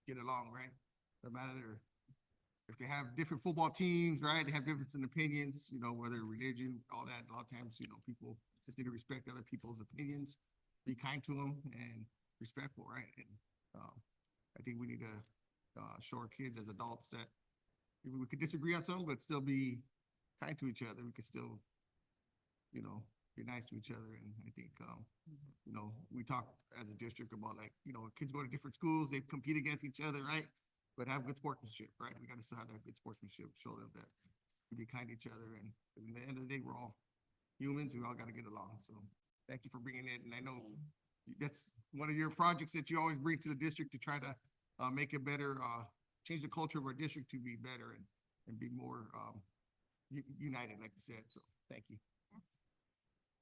get along, right? No matter if they have different football teams, right? They have difference in opinions, whether religion, all that. A lot of times, people just need to respect other people's opinions, be kind to them, and respectful, right? And I think we need to show our kids as adults that we could disagree on something, but still be kind to each other. We could still, be nice to each other. And I think, we talk as a district about kids go to different schools, they compete against each other, right? But have good sportsmanship, right? We got to still have that good sportsmanship, show them that we be kind to each other. And at the end of the day, we're all humans and we all got to get along. So thank you for bringing it. And I know that's one of your projects that you always bring to the district to try to make it better, change the culture of our district to be better and be more united, like you said. So thank you.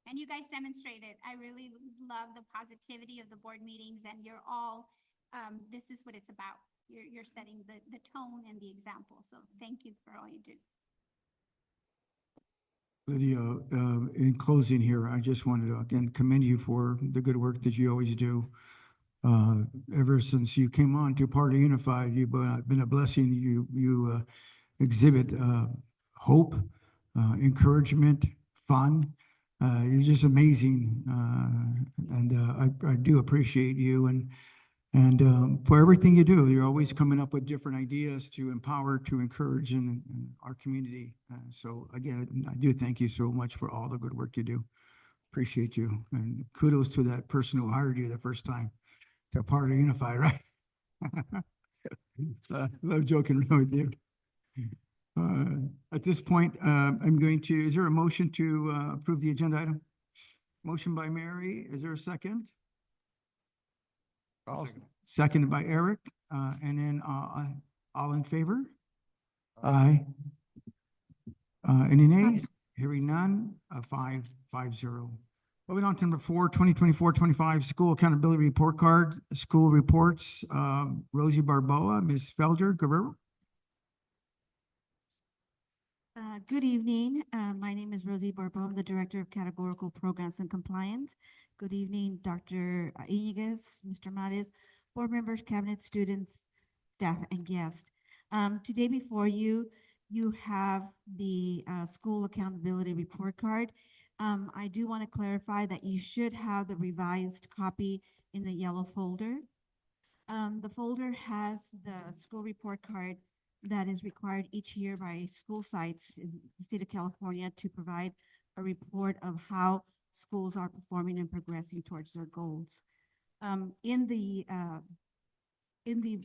And you guys demonstrated. I really love the positivity of the board meetings, and you're all, this is what it's about. You're setting the tone and the example. So thank you for all you do. Lydia, in closing here, I just wanted to again commend you for the good work that you always do. Ever since you came on to Party Unified, you've been a blessing. You exhibit hope, encouragement, fun. You're just amazing, and I do appreciate you and for everything you do. You're always coming up with different ideas to empower, to encourage in our community. So again, I do thank you so much for all the good work you do. Appreciate you, and kudos to that person who hired you the first time to Party Unified, right? Love joking around with you. At this point, I'm going to, is there a motion to approve the agenda item? Motion by Mary, is there a second? I'll second. Seconded by Eric, and then all in favor? Aye. Any nays? Hearing none, 5-0. Moving on to number 4, 2024-25 School Accountability Report Card, School Reports, Rosie Barboa, Ms. Felder Guerrero. Good evening. My name is Rosie Barboa. I'm the Director of Categorical Programs and Compliance. Good evening, Dr. Iñiguez, Mr. Mares, board members, cabinet, students, staff, and guests. Today before you, you have the School Accountability Report Card. I do want to clarify that you should have the revised copy in the yellow folder. The folder has the school report card that is required each year by school sites in the state of California to provide a report of how schools are performing and progressing towards their goals. In the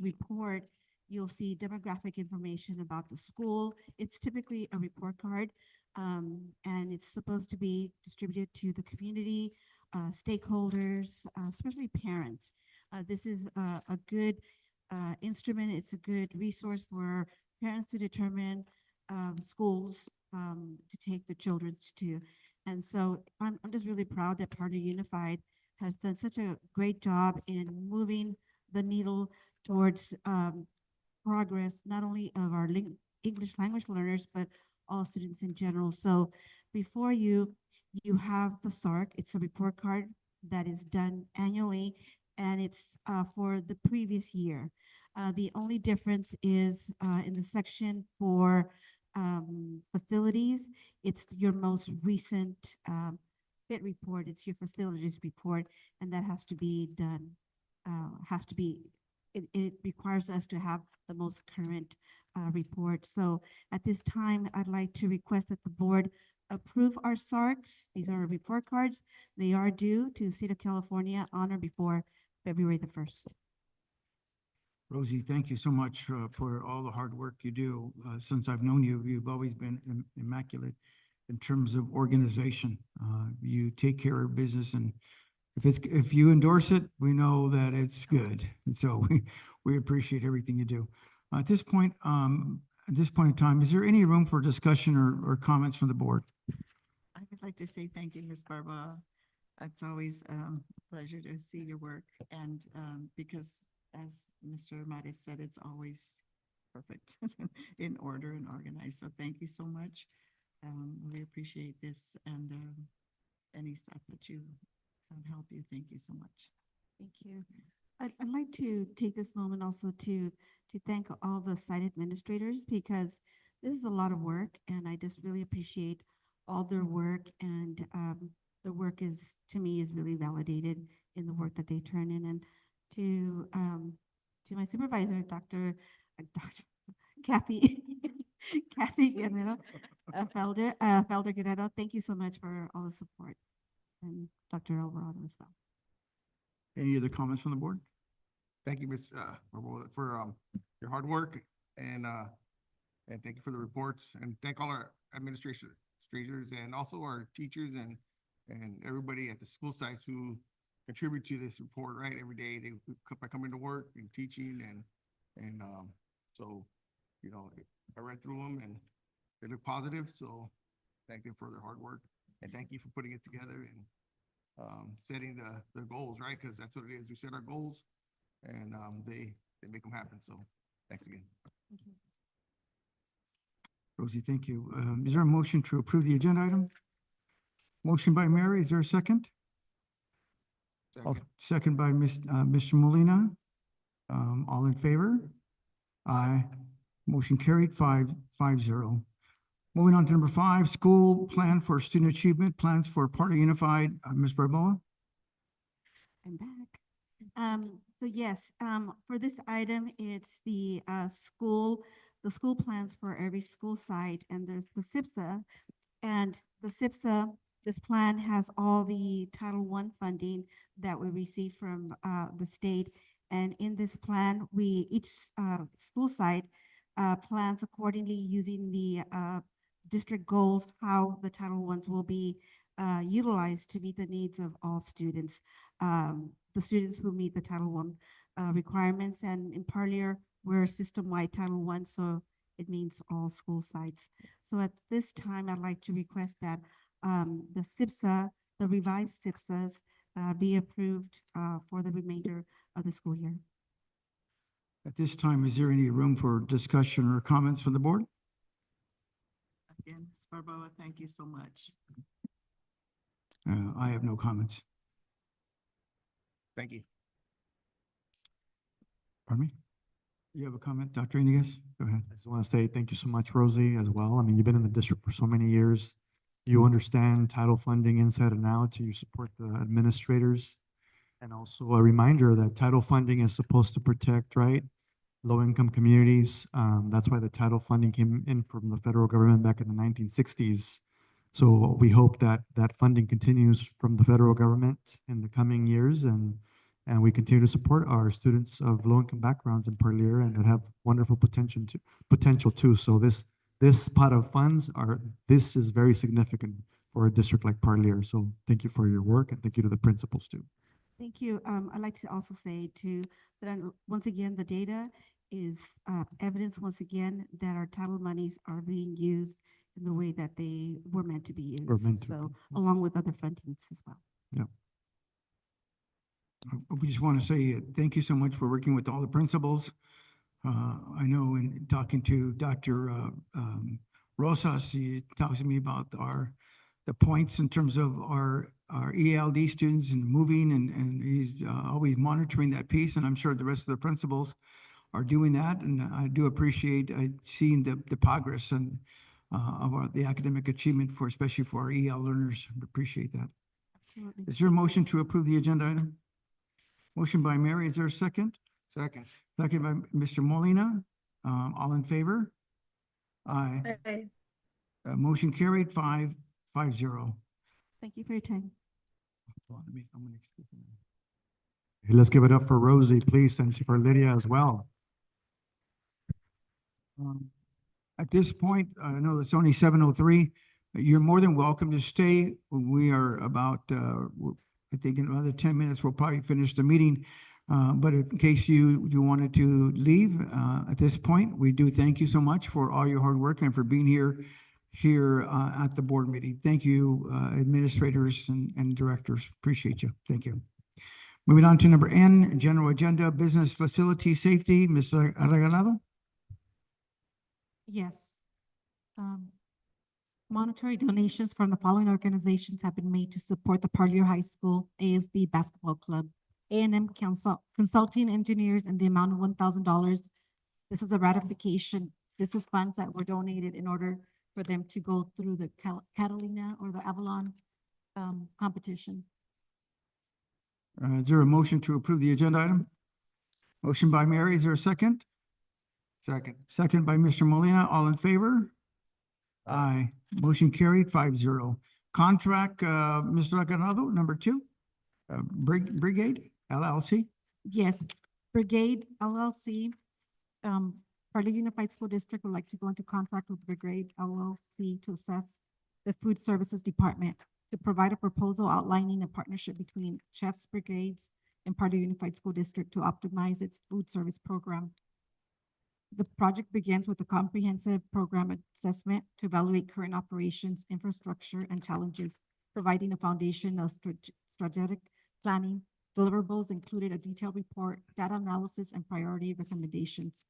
report, you'll see demographic information about the school. It's typically a report card, and it's supposed to be distributed to the community, stakeholders, especially parents. This is a good instrument. It's a good resource for parents to determine schools to take their children to. And so I'm just really proud that Party Unified has done such a great job in moving the needle towards progress, not only of our English language learners, but all students in general. So before you, you have the SARC. It's a report card that is done annually, and it's for the previous year. The only difference is in the section for facilities, it's your most recent fit report. It's your facilities report, and that has to be done, it requires us to have the most current report. So at this time, I'd like to request that the board approve our SARCs. These are report cards. They are due to the state of California on or before February the 1st. Rosie, thank you so much for all the hard work you do. Since I've known you, you've always been immaculate in terms of organization. You take care of business, and if you endorse it, we know that it's good. And so we appreciate everything you do. At this point in time, is there any room for discussion or comments from the board? I would like to say thank you, Ms. Barboa. It's always a pleasure to see your work, and because as Mr. Mares said, it's always perfect in order and organized. So thank you so much. We appreciate this, and any stuff that you can help you. Thank you so much. Thank you. I'd like to take this moment also to thank all the site administrators, because this is a lot of work, and I just really appreciate all their work, and the work is, to me, is really validated in the work that they turn in. And to my supervisor, Dr. Kathy Guerrero, Felder Guerrero, thank you so much for all the support, and Dr. Alvarado as well. Any other comments from the board? Thank you, Ms. Barboa, for your hard work, and thank you for the reports, and thank all our administrators and also our teachers and everybody at the school sites who contribute to this report, right? Every day they, by coming to work and teaching and, so, you know, I read through them and they look positive, so thank them for their hard work. And thank you for putting it together and, setting the goals, right? Cause that's what it is. We set our goals and, they make them happen. So thanks again. Rosie, thank you. Is there a motion to approve the agenda item? Motion by Mary, is there a second? Second. Second by Mr. Molina. All in favor? Aye. Motion carried 5-0. Moving on to number 5, school plan for student achievement plans for Party Unified. Ms. Barboa? I'm back. So yes, for this item, it's the school plans for every school site, and there's the SIPSA. And the SIPSA, this plan has all the Title I funding that we receive from the state. And in this plan, each school site plans accordingly using the district goals, how the Title Is will be utilized to meet the needs of all students. The students who meet the Title I requirements, and in Parlier, we're system-wide Title I, so it means all school sites. So at this time, I'd like to request that the SIPSA, the revised SIPSAs, be approved for the remainder of the school year. At this time, is there any room for discussion or comments from the board? Again, Ms. Barboa, thank you so much. I have no comments. Thank you. Pardon me? You have a comment, Dr. Iniguez? Go ahead. I just want to say thank you so much, Rosie, as well. I mean, you've been in the district for so many years. You understand title funding inside and out. You support the administrators. And also a reminder that title funding is supposed to protect, right, low-income communities. That's why the title funding came in from the federal government back in the 1960s. So we hope that that funding continues from the federal government in the coming years, and we continue to support our students of low-income backgrounds in Parlier and that have wonderful potential too. So this pot of funds this is very significant for a district like Parlier. So thank you for your work, and thank you to the principals too. Thank you. I'd like to also say too, that once again, the data is evidence once again that our title monies are being used in the way that they were meant to be used. So along with other fundings as well. Yeah. We just want to say thank you so much for working with all the principals. I know in talking to Dr. Rosas, he talks to me about the points in terms of our ELD students and moving, and he's always monitoring that piece, and I'm sure the rest of the principals are doing that, and I do appreciate seeing the progress and of the academic achievement especially for our EL learners. Appreciate that. Absolutely. Is there a motion to approve the agenda item? Motion by Mary, is there a second? Second. Second by Mr. Molina. All in favor? Aye. Aye. Motion carried 5-0. Thank you for your time. Let's give it up for Rosie, please, and for Lydia as well. At this point, I know it's only 7:03. You're more than welcome to stay. We are about, I think in another 10 minutes, we'll probably finish the meeting. But in case you wanted to leave at this point, we do thank you so much for all your hard work and for being here at the board meeting. Thank you, administrators and directors. Appreciate you. Thank you. Moving on to number N, general agenda, business facility safety, Mr. Regalado. Yes. Monetary donations from the following organizations have been made to support the Parlier High School ASB Basketball Club, A&M Consulting Engineers in the amount of $1,000. This is a ratification. This is funds that were donated in order for them to go through the Catalina or the Avalon competition. Is there a motion to approve the agenda item? Motion by Mary, is there a second? Second. Second by Mr. Molina, all in favor? Aye. Motion carried 5-0. Contract, Mr. Regalado, number 2, Brigade LLC. Yes, Brigade LLC, Parlier Unified School District would like to go into contract with Brigade LLC to assess the food services department. to provide a proposal outlining a partnership between chefs brigades and Pardue Unified School District to optimize its food service program. The project begins with a comprehensive program assessment to evaluate current operations, infrastructure, and challenges, providing a foundation of strategic planning. Deliverables included a detailed report, data analysis, and priority recommendations.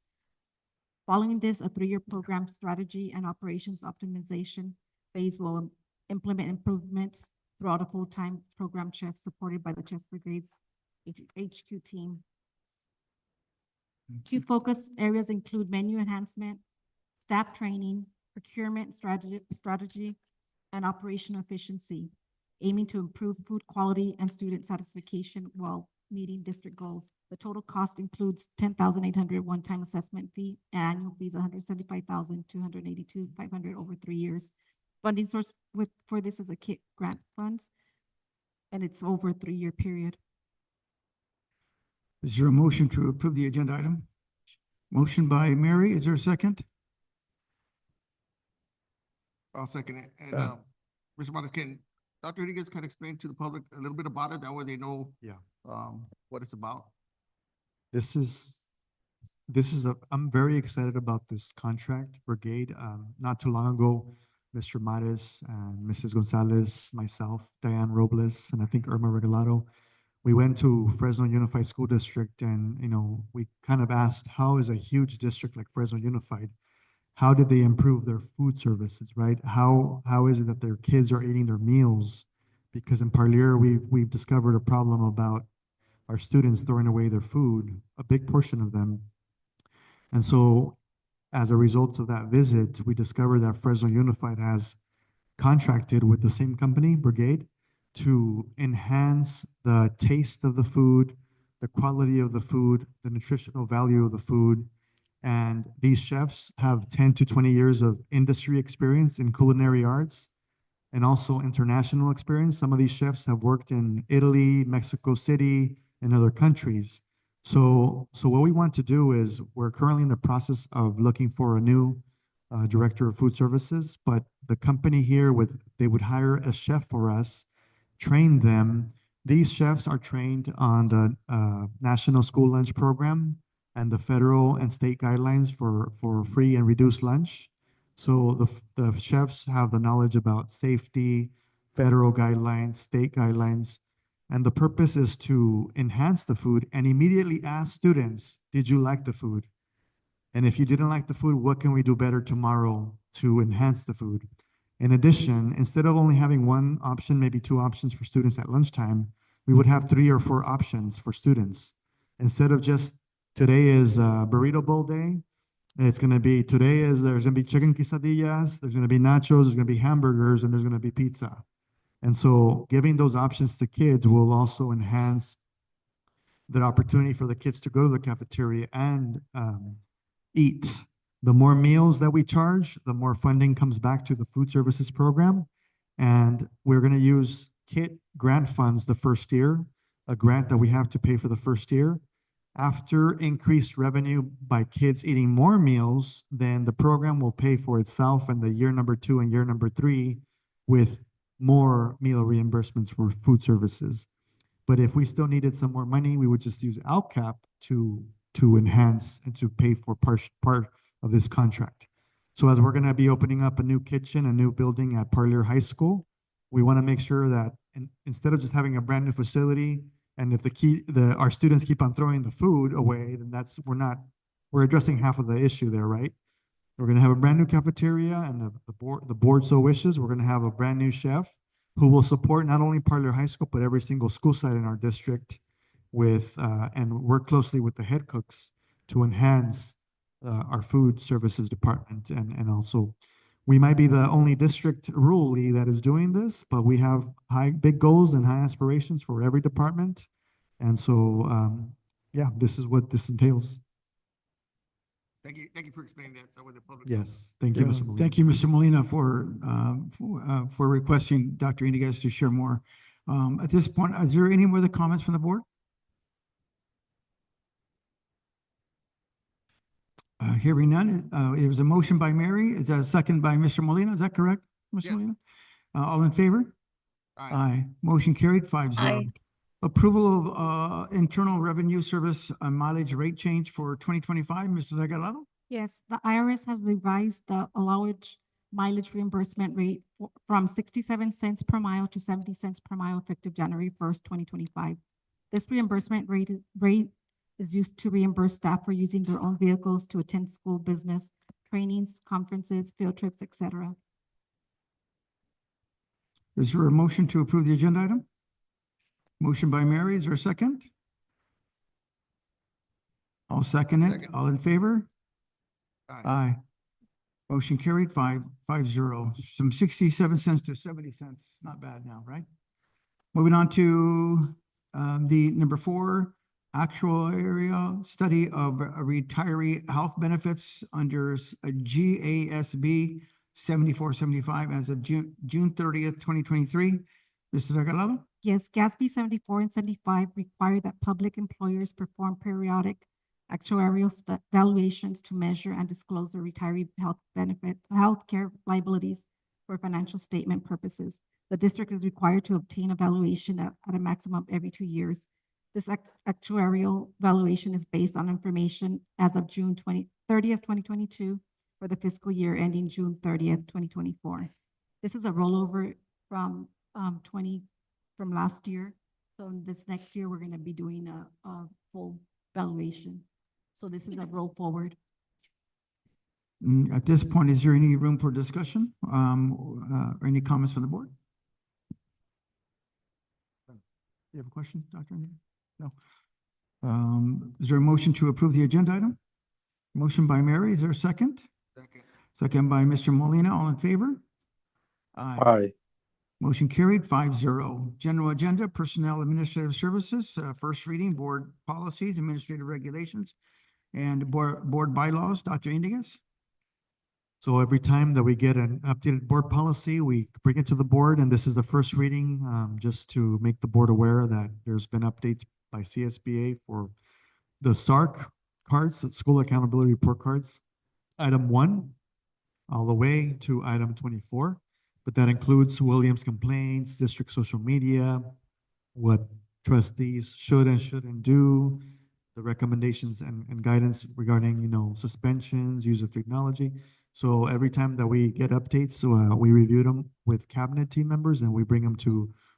Following this, a 3-year program strategy and operations optimization phase will implement improvements throughout a full-time program chef supported by the Chefs Brigade's HQ team. Key focus areas include menu enhancement, staff training, procurement strategy, and operational efficiency, aiming to improve food quality and student satisfaction while meeting district goals. The total cost includes $10,800 one-time assessment fee, and annual fees $175,282,500 over 3 years. Funding source for this is a KIT grant funds, and it's over a 3-year period. Is there a motion to approve the agenda item? Motion by Mary, is there a second? I'll second it. And, Mr. Martis, can Dr. Rodriguez kind of explain to the public a little bit about it? That way they know, what it's about. This is I'm very excited about this contract brigade. Not too long ago, Mr. Mares and Mrs. Gonzalez, myself, Diane Robles, and I think Irma Regalado, we went to Fresno Unified School District, and we kind of asked, how is a huge district like Fresno Unified, how did they improve their food services, right? How is it that their kids are eating their meals? Because in Parlier, we've discovered a problem about our students throwing away their food, a big portion of them. And so as a result of that visit, we discovered that Fresno Unified has contracted with the same company, Brigade, to enhance the taste of the food, the quality of the food, the nutritional value of the food. And these chefs have 10 to 20 years of industry experience in culinary arts and also international experience. Some of these chefs have worked in Italy, Mexico City, and other countries. So what we want to do is, we're currently in the process of looking for a new director of food services, but the company here they would hire a chef for us, train them. These chefs are trained on the National School Lunch Program and the federal and state guidelines for free and reduced lunch. So the chefs have the knowledge about safety, federal guidelines, state guidelines, and the purpose is to enhance the food and immediately ask students, did you like the food? And if you didn't like the food, what can we do better tomorrow to enhance the food? In addition, instead of only having one option, maybe 2 options for students at lunchtime, we would have 3 or 4 options for students. Instead of just, today is burrito bowl day, it's going to be, there's going to be chicken quesadillas, there's going to be nachos, there's going to be hamburgers, and there's going to be pizza. And so giving those options to kids will also enhance the opportunity for the kids to go to the cafeteria and eat. The more meals that we charge, the more funding comes back to the food services program. And we're going to use KIT grant funds the first year, a grant that we have to pay for the first year. After increased revenue by kids eating more meals, then the program will pay for itself in the year number 2 and year number 3 with more meal reimbursements for food services. But if we still needed some more money, we would just use LCAP to enhance and to pay for part of this contract. So as we're going to be opening up a new kitchen, a new building at Parlier High School, we want to make sure that instead of just having a brand new facility, and if our students keep on throwing the food away, then we're addressing half of the issue there, right? We're going to have a brand new cafeteria, and the board so wishes, we're going to have a brand new chef who will support not only Parlier High School, but every single school site in our district and work closely with the head cooks to enhance our food services department. And also, we might be the only district rurally that is doing this, but we have big goals and high aspirations for every department. And so, this is what this entails. Thank you for explaining that so with the public. Yes, thank you, Mr. Molina. Thank you, Mr. Molina, for requesting Dr. Iniguez to share more. At this point, is there any other comments from the board? Hearing none, it was a motion by Mary. Is that a second by Mr. Molina? Is that correct, Mr. Yes. Molina? All in favor? Aye. Motion carried 5-0. Aye. Approval of Internal Revenue Service mileage rate change for 2025, Mr. Regalado? Yes, the IRS has revised the allowance mileage reimbursement rate from 67 cents per mile to 70 cents per mile effective January 1st, 2025. This reimbursement rate is used to reimburse staff for using their own vehicles to attend school business, trainings, conferences, field trips, etc. Is there a motion to approve the agenda item? Motion by Mary, is there a second? I'll second it. Second. All in favor? Aye. Motion carried 5-0. From 67 cents to 70 cents. Not bad now, right? Moving on to the number 4, actuarial study of retiree health benefits under GASB 7475 as of June 30th, 2023. Mr. Regalado? Yes, GASB 74 and 75 require that public employers perform periodic actuarial valuations to measure and disclose their retiree health care liabilities for financial statement purposes. The district is required to obtain a valuation at a maximum every 2 years. This actuarial valuation is based on information as of June 30th, 2022 for the fiscal year ending June 30th, 2024. This is a rollover from from last year. So this next year, we're going to be doing a full valuation. So this is a roll forward. At this point, is there any room for discussion? Or any comments from the board? You have a question, Dr. Andy? No. Is there a motion to approve the agenda item? Motion by Mary, is there a second? Second. Second by Mr. Molina, all in favor? Aye. Motion carried 5-0. General agenda, personnel administrative services, first reading, board policies, administrative regulations, and board bylaws. Dr. Indigas? So every time that we get an updated board policy, we bring it to the board, and this is the first reading, just to make the board aware that there's been updates by CSBA for the SARC cards, the School Accountability Report cards, item 1, all the way to item 24. But that includes Williams complaints, district social media, what trustees should and shouldn't do, the recommendations and guidance regarding, suspensions, use of technology. So every time that we get updates, we review them with cabinet team members and we bring them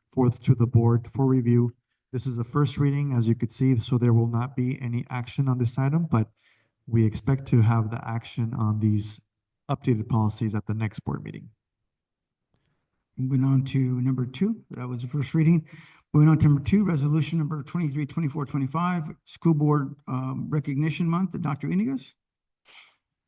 forth to the board for review. This is the first reading, as you could see, so there will not be any action on this item, but we expect to have the action on these updated policies at the next board meeting. Moving on to number 2, that was the first reading. Moving on to number 2, resolution number 232425, school board recognition month. Dr. Inigas?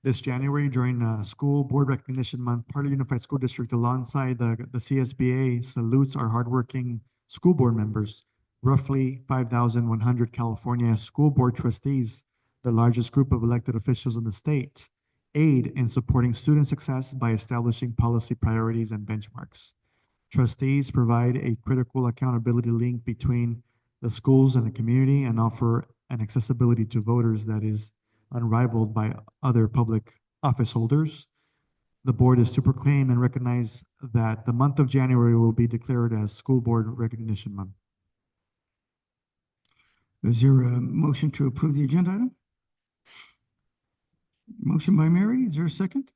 This January, during School Board Recognition Month, Parlor Unified School District, alongside the CSBA, salutes our hardworking school board members, roughly 5,100 California school board trustees, the largest group of elected officials in the state, aid in supporting student success by establishing policy priorities and benchmarks. Trustees provide a critical accountability link between the schools and the community and offer an accessibility to voters that is unrivaled by other public office holders. The board is to proclaim and recognize that the month of January will be declared as School Board Recognition Month. Is there a motion to approve the agenda item? Motion by Mary, is there a second?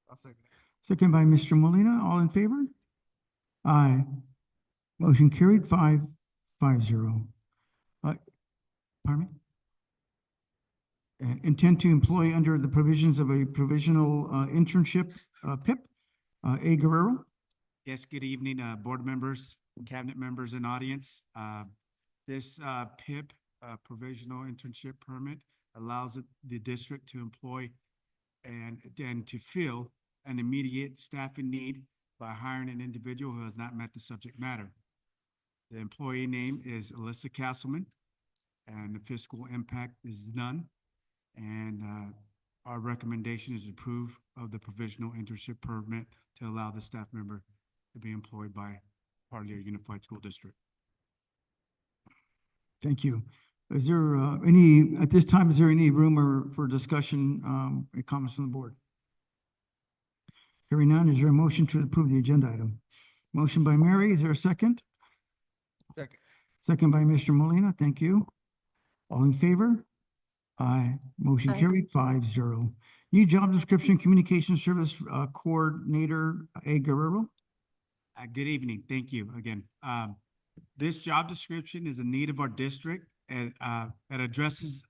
I'll second. Second by Mr. Molina, all in favor? Aye. Motion carried 5-0. Pardon me? Intend to employ under the provisions of a provisional internship, PIP. A. Guerrero? Yes, good evening, board members, cabinet members, and audience. This PIP, provisional internship permit, allows the district to employ and to fill an immediate staffing need by hiring an individual who has not met the subject matter. The employee name is Alyssa Castleman, and the fiscal impact is none. And our recommendation is approve of the provisional internship permit to allow the staff member to be employed by Parlor Unified School District. Thank you. Is there at this time, is there any room for discussion, and comments from the board? Hearing none, is there a motion to approve the agenda item? Motion by Mary, is there a second? Second. Second by Mr. Molina. Thank you. All in favor? Aye. Motion Aye. carried 5-0. New job description, communication service coordinator, A. Guerrero. Good evening. Thank you again. This job description is a need of our district and it addresses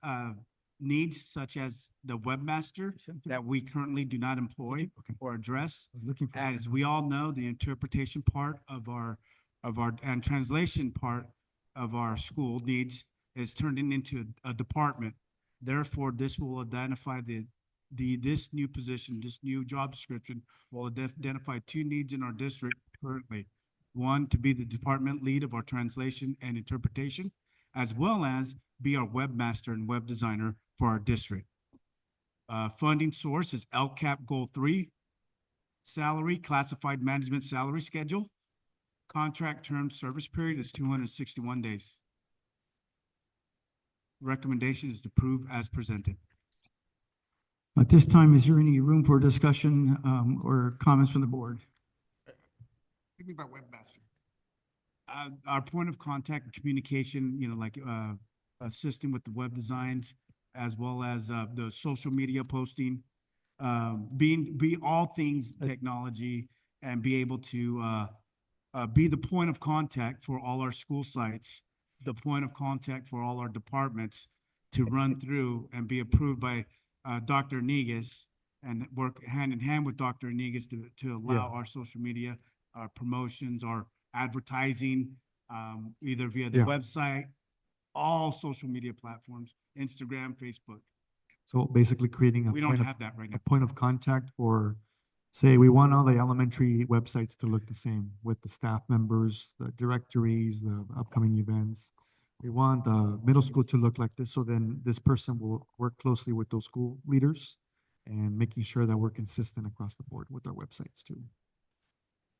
needs such as the webmaster that we currently do not employ or address. Looking for. As we all know, the interpretation part of our and translation part of our school needs is turned into a department. Therefore, this will identify this new position, this new job description will identify two needs in our district currently. One, to be the department lead of our translation and interpretation, as well as be our webmaster and web designer for our district. Funding source is LCAP Goal 3, salary, classified management salary schedule. Contract term service period is 261 days. Recommendation is to approve as presented. At this time, is there any room for discussion or comments from the board? What do you mean by webmaster? Our point of contact and communication, like assisting with the web designs, as well as the social media posting, be all things technology, and be able to be the point of contact for all our school sites, the point of contact for all our departments to run through and be approved by Dr. Negus and work hand in hand with Dr. Negus to allow our social media, our promotions, our advertising, either via the website, all social media platforms, Instagram, Facebook. So basically creating a We don't have that right now. a point of contact for, say, we want all the elementary websites to look the same with the staff members, the directories, the upcoming events. We want the middle school to look like this, so then this person will work closely with those school leaders and making sure that we're consistent across the board with our websites too.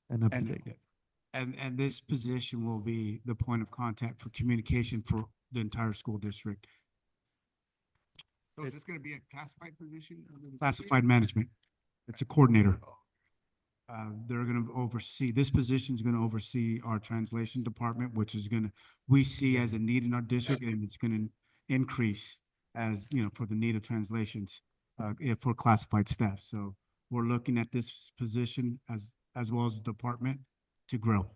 And up to date. And this position will be the point of contact for communication for the entire school district. So is this gonna be a classified position? Classified management. It's a coordinator. They're gonna oversee, this position is gonna oversee our translation department, which is we see as a need in our district, and it's gonna increase as, for the need of translations, for classified staff. So we're looking at this position as well as the department to grow.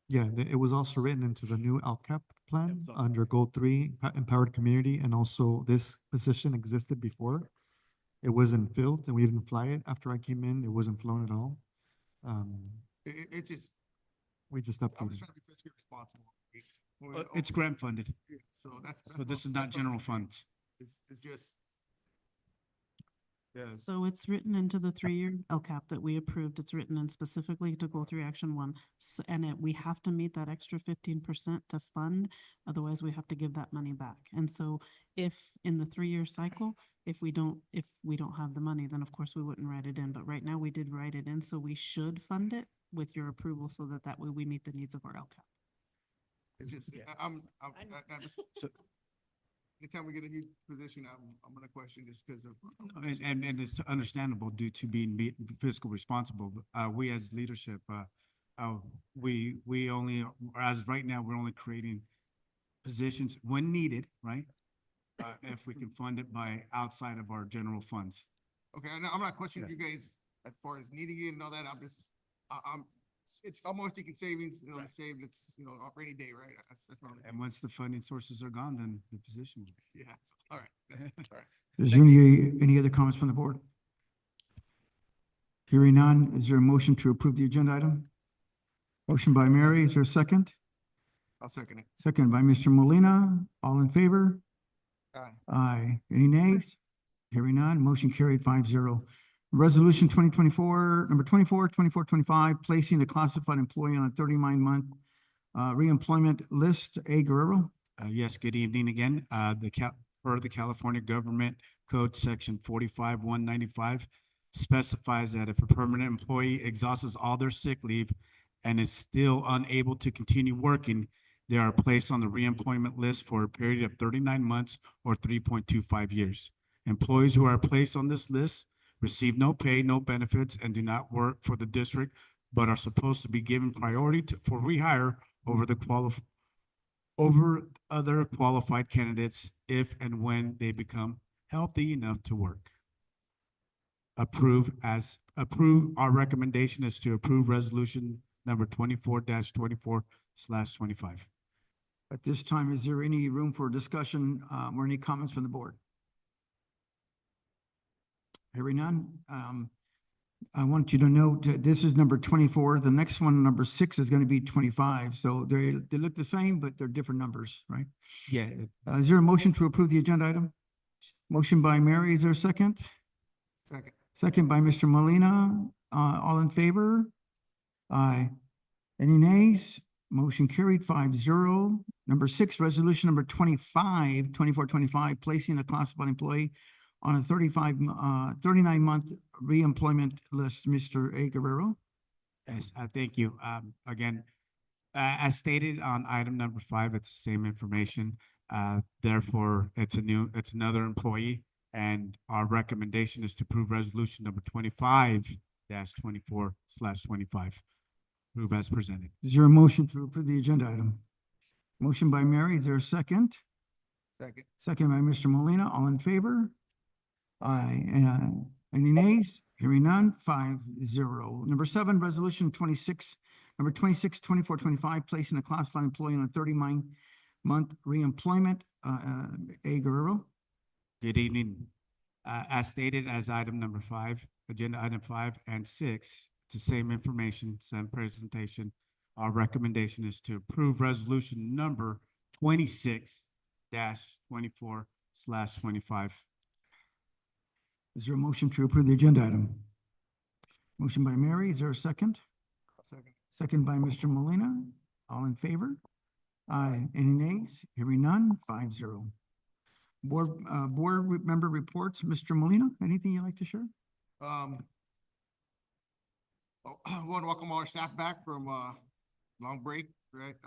Yeah, it was also written into the new LCAP plan under Goal 3, Empowered Community, and also this position existed before. It wasn't filled and we didn't fly it. After I came in, it wasn't flown at all. It's just, We just I'm updated. just trying to be fiscally responsible. It's grant funded, Yeah, so that's. so this is not general funds. It's just. So it's written into the 3-year LCAP that we approved. It's written in specifically to Goal 3 Action 1. We have to meet that extra 15% to fund, otherwise we have to give that money back. And so if in the 3-year cycle, if we don't have the money, then of course we wouldn't write it in. But right now we did write it in, so we should fund it with your approval so that way we meet the needs of our LCAP. It's just, I'm just. Anytime we get a new position, I'm gonna question just because of. And it's understandable due to being fiscal responsible. We as leadership, we only, as right now, we're only creating positions when needed, right? If we can fund it by outside of our general funds. Okay, I'm not questioning you guys as far as needing it and all that. It's almost taking savings, to save, it's, a rainy day, right? That's not. And once the funding sources are gone, then the position. Yeah, all right, that's, all right. Is there any other comments from the board? Hearing none, is there a motion to approve the agenda item? Motion by Mary, is there a second? I'll second it. Second by Mr. Molina. All in favor? Aye. Aye. Any nays? Hearing none, motion carried 5-0. Resolution 24, placing a classified employee on a 39-month reemployment list. A. Guerrero. Yes, good evening again. Per the California Government Code, Section 45-195 specifies that if a permanent employee exhausts all their sick leave and is still unable to continue working, they are placed on the reemployment list for a period of 39 months or 3.25 years. Employees who are placed on this list receive no pay, no benefits, and do not work for the district, but are supposed to be given priority for rehire over over other qualified candidates if and when they become healthy enough to work. Approve, our recommendation is to approve resolution number 24-24/25. At this time, is there any room for discussion, or any comments from the board? Hearing none, I want you to note that this is number 24. The next one, number 6, is going to be 25. So they look the same, but they're different numbers, right? Yeah, Is there a motion to approve the agenda item? Motion by Mary, is there a second? Second. Second by Mr. Molina. All in favor? Aye. Any nays? Motion carried 5-0. Number 6, resolution number 2425, placing a classified employee on a 39-month reemployment list. Mr. A. Guerrero. yes, thank you. Again, as stated on item number 5, it's the same information. Therefore, it's another employee, and our recommendation is to approve resolution number 25-24/25. Approve as presented. Is there a motion to approve the agenda item? Motion by Mary, is there a second? Second. Second by Mr. Molina, all in favor? Aye. Any nays? Hearing none, 5-0. Number 7, resolution 2425, placing a classified employee on a 39-month reemployment. A. Guerrero. Good evening. As stated as item number 5, agenda item 5 and 6, it's the same information, same presentation. Our recommendation is to approve resolution number 26-24/25. Is there a motion to approve the agenda item? Motion by Mary, is there a second? Second. Second by Mr. Molina, all in favor? Aye. Any nays? Hearing none, 5-0. Board member reports, Mr. Molina, anything you'd like to share? I want to welcome all our staff back from long break, right?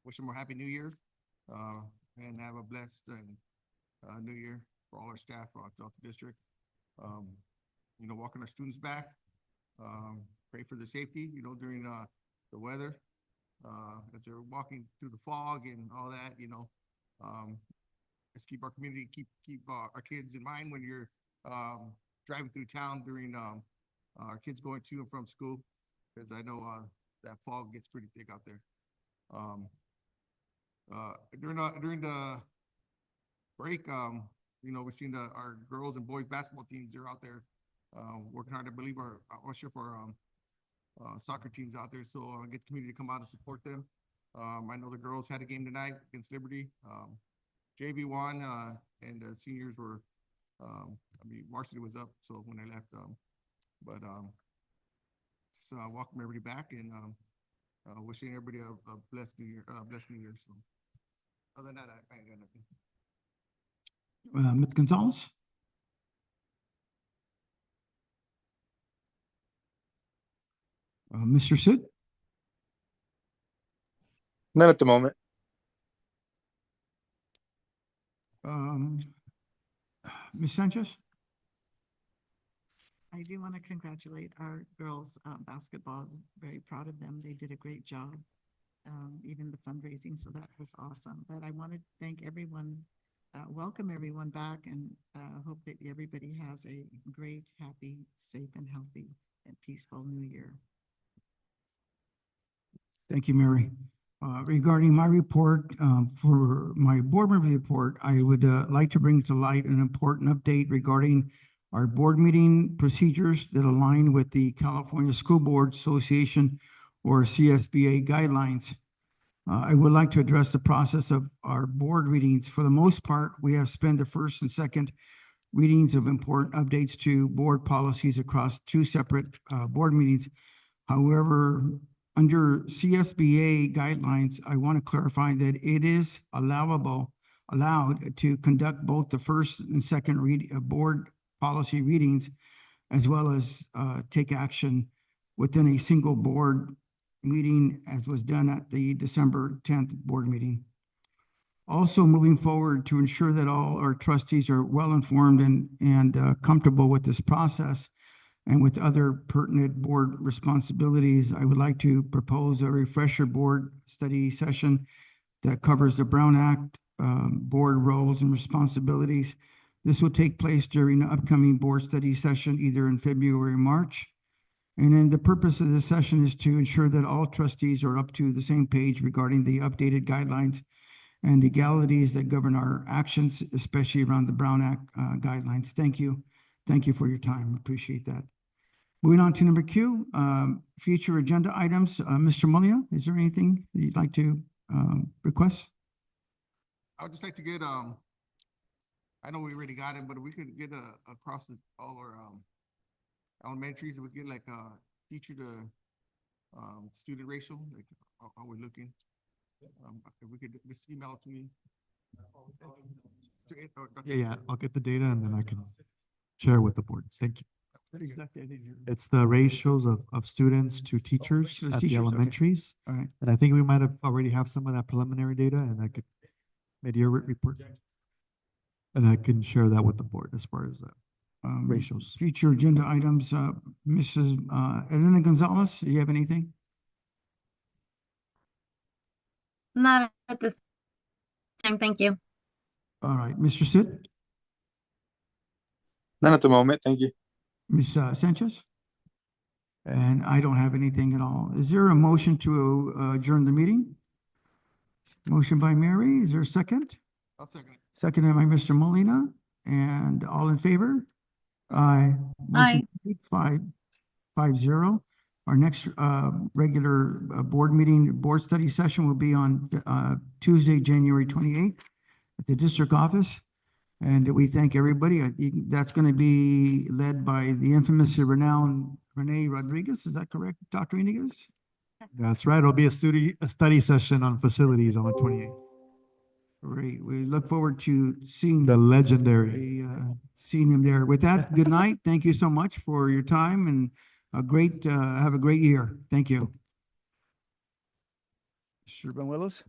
Wish them a happy new year, and have a blessed and new year for all our staff throughout the district. Welcome our students back. Pray for their safety, during the weather, as they're walking through the fog and all that. Let's keep our community, keep our kids in mind when you're driving through town during our kids going to and from school, because I know that fog gets pretty thick out there. During the break, we've seen our girls and boys basketball teams. They're out there working hard. I believe our soccer teams out there. So get the community to come out and support them. I know the girls had a game tonight against Liberty. JV won, and the seniors were. Varsity was up. So when I left, so I welcome everybody back, and wishing everybody a blessed new year. So other than that, I ain't got nothing. Ms. Gonzalez? Mr. Sid? None at the moment. Ms. Sanchez? I do want to congratulate our girls basketball. Very proud of them. They did a great job, even the fundraising. So that was awesome. But I want to thank everyone, welcome everyone back, and hope that everybody has a great, happy, safe, and healthy and peaceful new year. Thank you, Mary. Regarding my report, for my board member report, I would like to bring to light an important update regarding our board meeting procedures that align with the California School Board Association, or CSBA guidelines. I would like to address the process of our board readings. For the most part, we have spent the first and second readings of important updates to board policies across 2 separate board meetings. However, under CSBA guidelines, I want to clarify that it is allowed to conduct both the first and second board policy readings, as well as take action within a single board meeting, as was done at the December 10th board meeting. Also, moving forward, to ensure that all our trustees are well informed and comfortable with this process, and with other pertinent board responsibilities, I would like to propose a refresher board study session that covers the Brown Act, board roles and responsibilities. This will take place during the upcoming board study session, either in February or March. And then the purpose of this session is to ensure that all trustees are up to the same page regarding the updated guidelines and legalities that govern our actions, especially around the Brown Act guidelines. Thank you. Thank you for your time. Appreciate that. Moving on to number Q, future agenda items. Mr. Molina, is there anything that you'd like to request? I would just like to get, I know we already got it, but we could get across all our elementaries, we get like a teacher to student ratio, like how we're looking. If we could just email it to me. Yeah, I'll get the data and then I can share with the board. Thank you. It's the ratios of students to teachers to the at the teachers, okay. elementaries. All right. And I think we might have already have some of that preliminary data and I could, mid-year report. And I can share that with the board as far as ratios. Future agenda items, Mrs. Elena Gonzalez, do you have anything? Not at this time, thank you. All right, Mr. Sid, None at the moment. Thank you. Ms. Sanchez? And I don't have anything at all. Is there a motion to adjourn the meeting? Motion by Mary, is there a second? I'll second it. Seconded by Mr. Molina, and all in favor? Aye. Motion carried, 5-0. Our next regular board meeting, board study session will be on Tuesday, January 28th at the district office. And we thank everybody. That's going to be led by the infamous and renowned Renee Rodriguez. Is that correct, Dr. Rodriguez? That's right. It'll be a study session on facilities on the 28th. Great. We look forward to seeing The legendary. seeing him there. With that, good night. Thank you so much for your time and have a great year. Thank you. Mr. Benuelos?